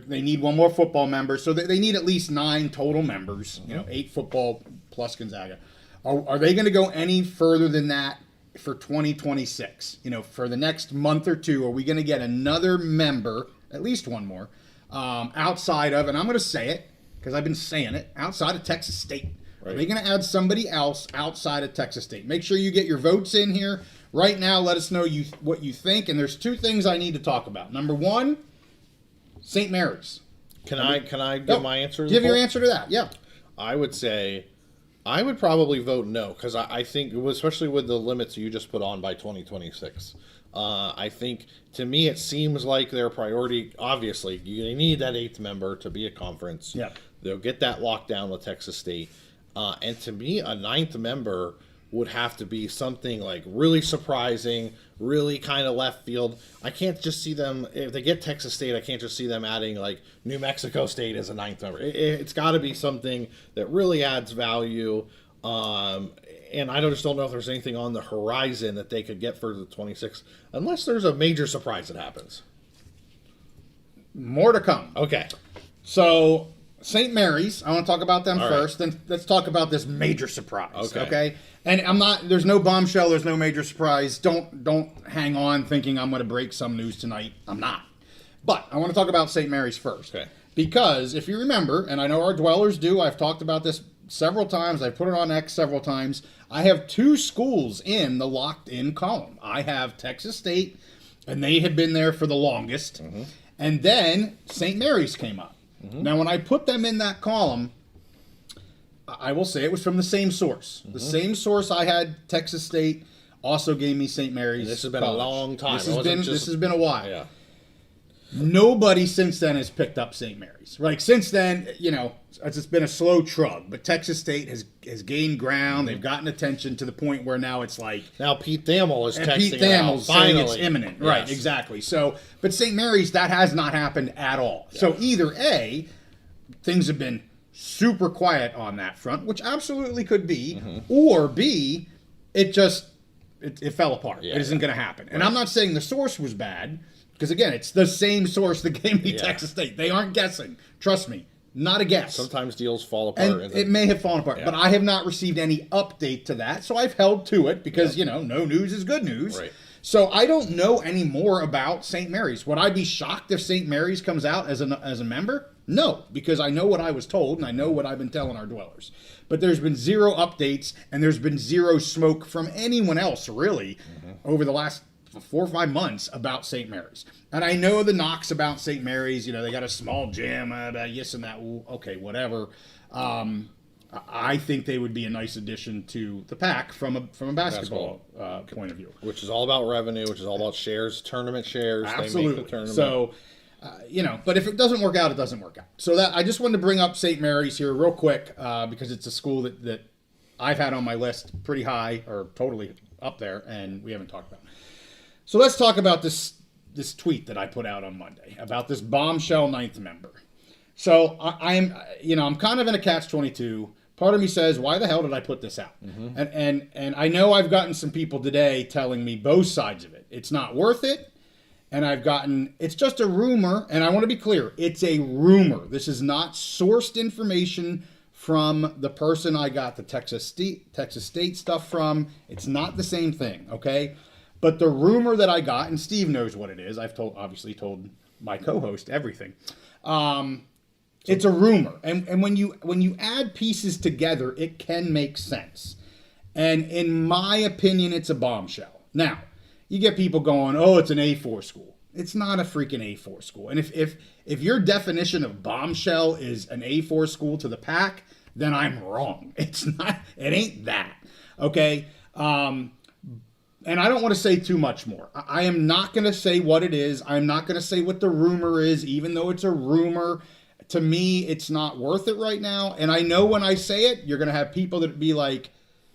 Speaker 2: They need one more football member, so they need at least 9 total members. 8 football plus Gonzaga. Are they going to go any further than that for 2026? For the next month or two, are we going to get another member, at least one more, outside of, and I'm going to say it because I've been saying it, outside of Texas State? Right. Are they going to add somebody else outside of Texas State? Make sure you get your votes in here. Right now, let us know what you think. And there's 2 things I need to talk about. Number 1, St. Mary's.
Speaker 1: Can I give my answer?
Speaker 2: Give your answer to that, yeah.
Speaker 1: I would say I would probably vote no, because I think, especially with the limits you just put on by 2026, I think, to me, it seems like their priority, obviously, you need that 8th member to be a conference. Yeah. They'll get that locked down with Texas State. And to me, a 9th member would have to be something like really surprising, really kind of left field. I can't just see them, if they get Texas State, I can't just see them adding like New Mexico State as a 9th member. It's got to be something that really adds value. And I just don't know if there's anything on the horizon that they could get for the 26th, unless there's a major surprise that happens.
Speaker 2: More to come.
Speaker 1: Okay.
Speaker 2: So St. Mary's, I want to talk about them first, then let's talk about this major surprise. Okay. And there's no bombshell, there's no major surprise. Don't hang on thinking I'm going to break some news tonight. I'm not. But I want to talk about St. Mary's first. Okay. Because if you remember, and I know our dwellers do, I've talked about this several times, I've put it on X several times, I have 2 schools in the locked-in column. I have Texas State, and they have been there for the longest. Mm-hmm. And then St. Mary's came up. Mm-hmm. Now, when I put them in that column, I will say it was from the same source. Mm-hmm. The same source I had Texas State also gave me St. Mary's.
Speaker 1: And this has been a long time.
Speaker 2: This has been a while. Yeah. Nobody since then has picked up St. Mary's. Right? Since then, it's been a slow trug. But Texas State has gained ground. Mm-hmm. They've gotten attention to the point where now it's like...
Speaker 1: Now Pete Thamel is texting
Speaker 2: Pete Thamel's saying it's imminent.
Speaker 1: Yes.
Speaker 2: Right, exactly. So, but St. Mary's, that has not happened at all. Yeah. So either A, things have been super quiet on that front, which absolutely could be, mm-hmm. or B, it just it fell apart.
Speaker 1: Yeah,
Speaker 2: it isn't going to happen. And I'm not saying the source was bad, because again, it's the same source that gave me Texas State. They aren't guessing. Trust me, not a guess.
Speaker 1: Sometimes deals fall apart.
Speaker 2: And it may have fallen apart, but I have not received any update to that, so I've held to it because no news is good news.
Speaker 1: Right.
Speaker 2: So I don't know any more about St. Mary's. Would I be shocked if St. Mary's comes out as a member? No, because I know what I was told and I know what I've been telling our dwellers. But there's been zero updates and there's been zero smoke from anyone else really over the last 4 or 5 months about St. Mary's. And I know the knocks about St. Mary's. They got a small gym, yes and that. Okay, whatever. I think they would be a nice addition to the Pac from a basketball point of view.
Speaker 1: Which is all about revenue, which is all about shares, tournament shares.
Speaker 2: Absolutely.
Speaker 1: They make the tournament.
Speaker 2: So, but if it doesn't work out, it doesn't work out. So that I just wanted to bring up St. Mary's here real quick because it's a school that I've had on my list pretty high or totally up there, and we haven't talked about. So let's talk about this tweet that I put out on Monday about this bombshell 9th member. So I'm kind of in a catch-22. Part of me says, why the hell did I put this out? And I know I've gotten some people today telling me both sides of it. It's not worth it. And it's just a rumor. And I want to be clear. It's a rumor. This is not sourced information from the person I got the Texas State stuff from. It's not the same thing. Okay. But the rumor that I got, and Steve knows what it is. I've obviously told my co-host everything. It's a rumor, and when you add pieces together, it can make sense. And in my opinion, it's a bombshell. Now, you get people going, "Oh, it's an A4 school." It's not a freaking A4 school. And if your definition of bombshell is an A4 school to the Pac, then I'm wrong. It's not. It ain't that. Okay. And I don't want to say too much more. I am not going to say what it is. I'm not going to say what the rumor is, even though it's a rumor. To me, it's not worth it right now. And I know when I say it, you're going to have people that be like,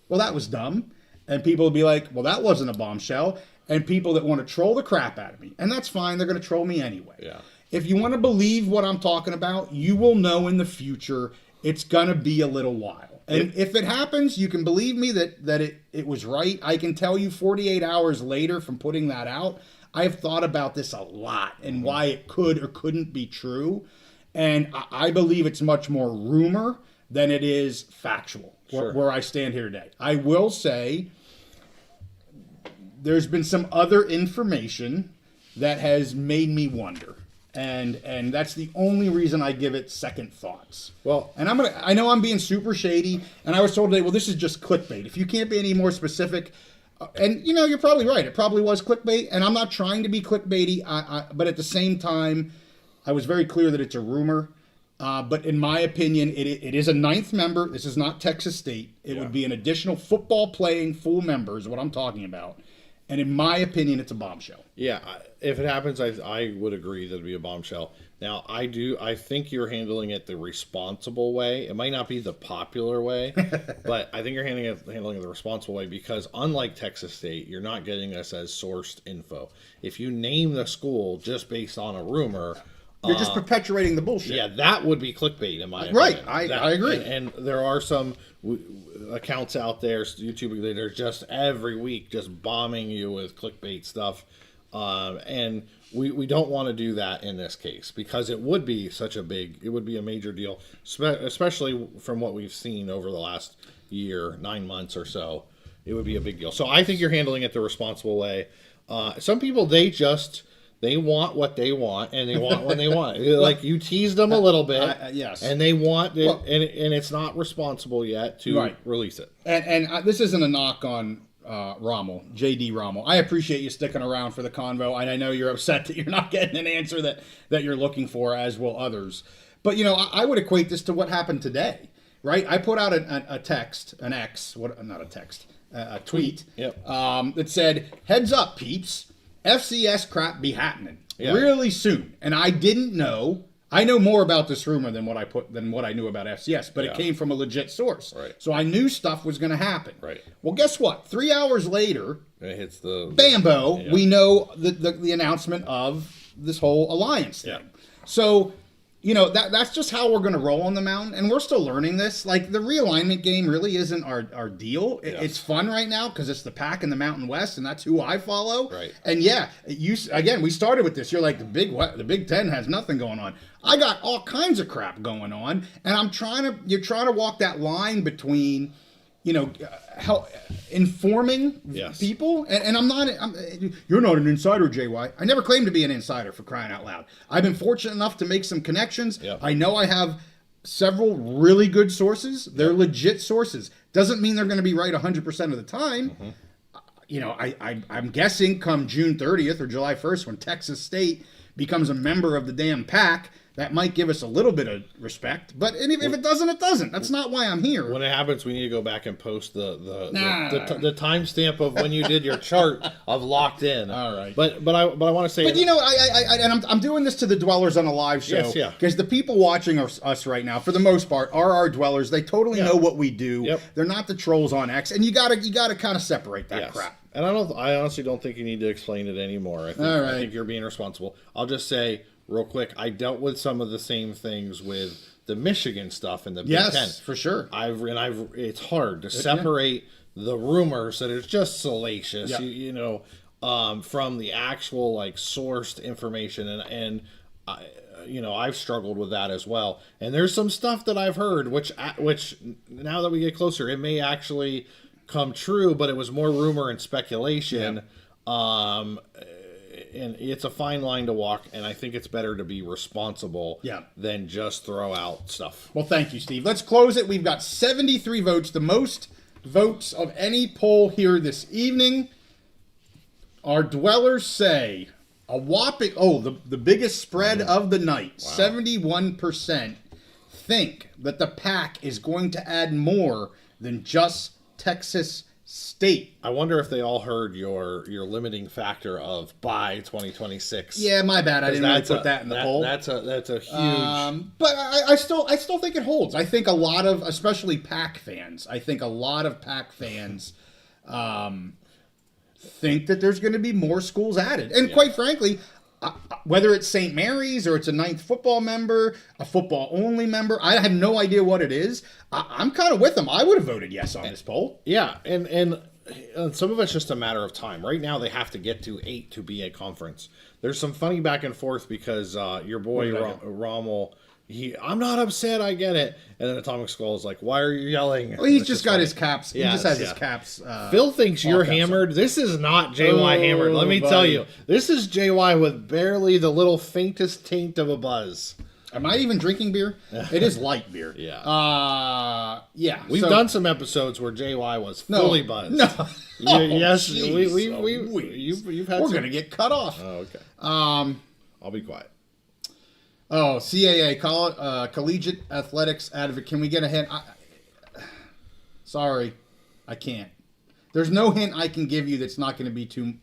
Speaker 2: well, that was dumb. And people will be like, well, that wasn't a bombshell. And people that want to troll the crap out of me. And that's fine. They're going to troll me anyway.
Speaker 1: Yeah.
Speaker 2: If you want to believe what I'm talking about, you will know in the future it's going to be a little while. And if it happens, you can believe me that it was right. I can tell you 48 hours later from putting that out, I've thought about this a lot and why it could or couldn't be true. And I believe it's much more rumor than it is factual, where I stand here today. I will say there's been some other information that has made me wonder. And that's the only reason I give it second thoughts.
Speaker 1: Well,
Speaker 2: and I know I'm being super shady, and I was told today, well, this is just clickbait. If you can't be any more specific, and you're probably right. It probably was clickbait, and I'm not trying to be clickbaity. But at the same time, I was very clear that it's a rumor. But in my opinion, it is a 9th member. This is not Texas State. It would be an additional football playing full member is what I'm talking about. And in my opinion, it's a bombshell.
Speaker 1: Yeah, if it happens, I would agree that it'd be a bombshell. Now, I think you're handling it the responsible way. It might not be the popular way, but I think you're handling it the responsible way because unlike Texas State, you're not getting this as sourced info. If you name the school just based on a rumor,
Speaker 2: you're just perpetuating the bullshit.
Speaker 1: Yeah, that would be clickbait in my opinion.
Speaker 2: Right, I agree.
Speaker 1: And there are some accounts out there, YouTube, that are just every week just bombing you with clickbait stuff. And we don't want to do that in this case because it would be a major deal, especially from what we've seen over the last year, 9 months or so. It would be a big deal. So I think you're handling it the responsible way. Some people, they want what they want, and they want when they want it. Like you teased them a little bit,
Speaker 2: yes,
Speaker 1: and they want it, and it's not responsible yet to release it.
Speaker 2: And this isn't a knock on Rommel, JD Rommel. I appreciate you sticking around for the convo, and I know you're upset that you're not getting an answer that you're looking for, as will others. But I would equate this to what happened today, right? I put out a text, a tweet, that said, "Heads up, peeps. FCS crap be happening really soon." And I didn't know. I know more about this rumor than what I knew about FCS, but it came from a legit source.
Speaker 1: Right.
Speaker 2: So I knew stuff was going to happen.
Speaker 1: Right.
Speaker 2: Well, guess what? 3 hours later,
Speaker 1: it hits the
Speaker 2: Bambo. We know the announcement of this whole alliance thing.
Speaker 1: Yeah.
Speaker 2: So you know, that's just how we're going to roll on the mountain, and we're still learning this. Like, the realignment game really isn't our deal. It's fun right now because it's the Pac and the Mountain West, and that's who I follow.
Speaker 1: Right.
Speaker 2: And yeah, again, we started with this. You're like, the Big Ten has nothing going on. I got all kinds of crap going on, and you're trying to walk that line between, you know, how informing people, and you're not an insider, JY. I never claimed to be an insider, for crying out loud. I've been fortunate enough to make some connections. Yep. I know I have several really good sources. They're legit sources. Doesn't mean they're going to be right 100% of the time. Mm-hmm. You know, I'm guessing come June 30th or July 1st, when Texas State becomes a member of the damn Pac, that might give us a little bit of respect, but if it doesn't, it doesn't. That's not why I'm here.
Speaker 1: When it happens, we need to go back and post the timestamp of when you did your chart of locked in.
Speaker 2: All right,
Speaker 1: but I want to say,
Speaker 2: but you know, I'm doing this to the dwellers on a live show, because the people watching us right now, for the most part, are our dwellers. They totally know what we do. Yep. They're not the trolls on X, and you gotta kind of separate that crap.
Speaker 1: And I honestly don't think you need to explain it anymore. I think you're being responsible. I'll just say, real quick, I dealt with some of the same things with the Michigan stuff and the Big Ten.
Speaker 2: Yes, for sure.
Speaker 1: It's hard to separate the rumors that are just salacious, from the actual like sourced information, and I've struggled with that as well. And there's some stuff that I've heard, which now that we get closer, it may actually come true, but it was more rumor and speculation. And it's a fine line to walk, and I think it's better to be responsible than just throw out stuff.
Speaker 2: Well, thank you, Steve. Let's close it. We've got 73 votes, the most votes of any poll here this evening. Our dwellers say a whopping, the biggest spread of the night, 71% think that the Pac is going to add more than just Texas State.
Speaker 1: I wonder if they all heard your limiting factor of by 2026.
Speaker 2: Yeah, my bad. I didn't really put that in the poll.
Speaker 1: That's a huge.
Speaker 2: But I still think it holds. I think a lot of, especially Pac fans, think think that there's going to be more schools added, and quite frankly, whether it's St. Mary's or it's a ninth football member, a football only member, I have no idea what it is. I'm kind of with them. I would have voted yes on this poll.
Speaker 1: Yeah, and some of it's just a matter of time. Right now, they have to get to 8 to be a conference. There's some funny back and forth because your boy Rommel, I'm not upset, I get it. And then Atomic Skull is like, why are you yelling?
Speaker 2: Well, he's just got his caps. He just has his caps.
Speaker 1: Phil thinks you're hammered. This is not JY hammered. Let me tell you. This is JY with barely the little faintest taint of a buzz.
Speaker 2: Am I even drinking beer? It is light beer.
Speaker 1: Yeah.
Speaker 2: Yeah.
Speaker 1: We've done some episodes where JY was fully buzzed.
Speaker 2: No.
Speaker 1: Yes.
Speaker 2: Geez,
Speaker 1: You've had
Speaker 2: We're going to get cut off.
Speaker 1: Oh, okay. I'll be quiet.
Speaker 2: Oh, CAA, Collegiate Athletics Advocate. Can we get a hint? Sorry, I can't. There's no hint I can give you that's not going to be too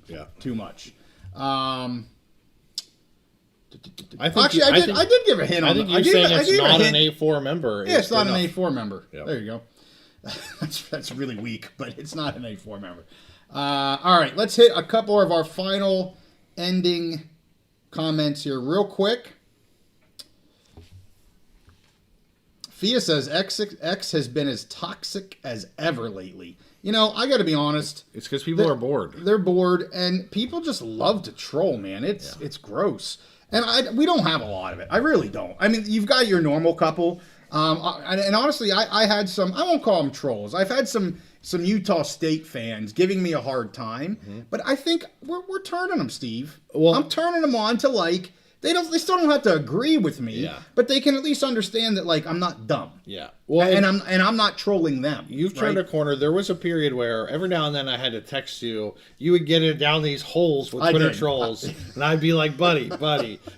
Speaker 2: much.
Speaker 1: I
Speaker 2: did give a hint on it.
Speaker 1: I think you're saying it's not an A4 member.
Speaker 2: Yeah, it's not an A4 member. Yep. There you go. That's really weak, but it's not an A4 member. All right, let's hit a couple of our final ending comments here real quick. Fia says X has been as toxic as ever lately. You know, I got to be honest.
Speaker 1: It's because people are bored.
Speaker 2: They're bored, and people just love to troll, man. It's gross. And we don't have a lot of it. I really don't. I mean, you've got your normal couple. And honestly, I had some, I won't call them trolls. I've had some Utah State fans giving me a hard time. Mm-hmm. But I think we're turning them, Steve. Well, I'm turning them on to like... They still don't have to agree with me, but they can at least understand that, like, I'm not dumb.
Speaker 1: Yeah.
Speaker 2: Well, and I'm not trolling them.
Speaker 1: You've turned a corner. There was a period where every now and then I had to text you. You would get it down these holes with Twitter trolls, and I'd be like, buddy,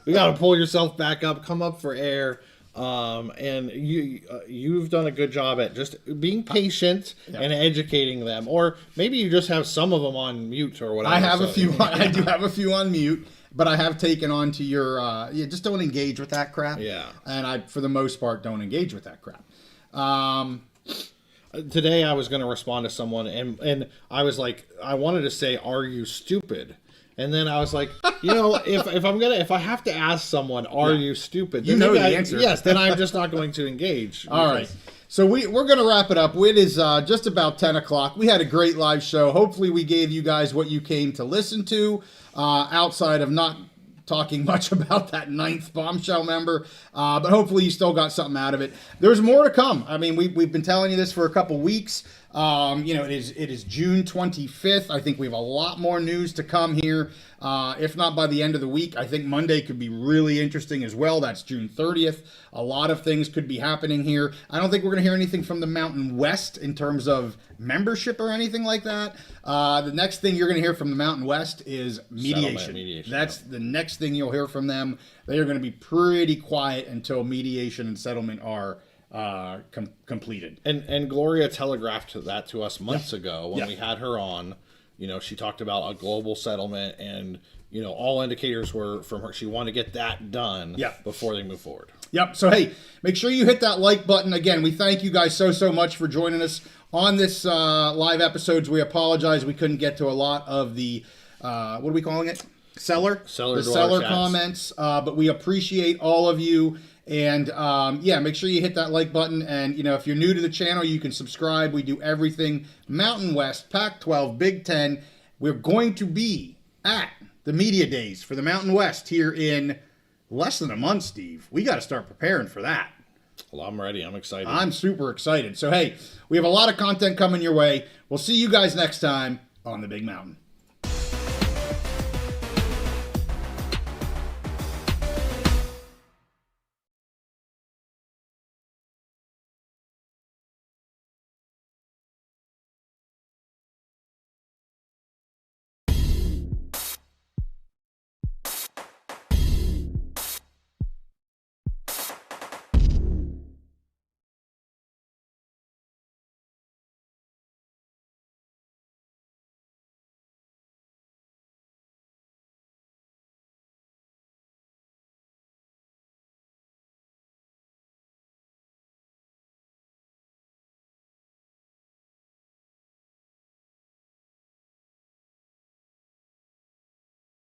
Speaker 1: we got to pull yourself back up, come up for air. And you've done a good job at just being patient and educating them, or maybe you just have some of them on mute or whatever.
Speaker 2: I have a few. I do have a few on mute. But I have taken on to your, just don't engage with that crap.
Speaker 1: Yeah.
Speaker 2: And I, for the most part, don't engage with that crap.
Speaker 1: Today I was going to respond to someone, and I was like, I wanted to say, are you stupid? And then I was like, if I have to ask someone, are you stupid?
Speaker 2: You
Speaker 1: then
Speaker 2: know the
Speaker 1: maybe
Speaker 2: answer.
Speaker 1: Yes, then I'm just not going to engage.
Speaker 2: All right. So we're going to wrap it up. It is just about 10 o'clock. We had a great live show. Hopefully we gave you guys what you came to listen to, outside of not talking much about that 9th bombshell member. But hopefully you still got something out of it. There's more to come. I mean, we've been telling you this for a couple weeks. It is June 25th. I think we have a lot more news to come here. If not by the end of the week, I think Monday could be really interesting as well. That's June 30th. A lot of things could be happening here. I don't think we're going to hear anything from the Mountain West in terms of membership or anything like that. The next thing you're going to hear from the Mountain West is mediation. That's the next thing you'll hear from them. They are going to be pretty quiet until mediation and settlement are completed.
Speaker 1: And Gloria telegraphed that to us months ago when we had her on. She talked about a global settlement, and all indicators were from her. She wanted to get that done before they move forward.
Speaker 2: Yep. So hey, make sure you hit that like button. Again, we thank you guys so much for joining us on this live episodes. We apologize we couldn't get to a lot of the what are we calling it? Seller comments, but we appreciate all of you. And make sure you hit that like button. And if you're new to the channel, you can subscribe. We do everything Mountain West, Pac-12, Big Ten. We're going to be at the media days for the Mountain West here in less than a month, Steve. We got to start preparing for that.
Speaker 1: Well, I'm ready. I'm excited.
Speaker 2: I'm super excited. So hey, we have a lot of content coming your way. We'll see you guys next time on the Big Mountain.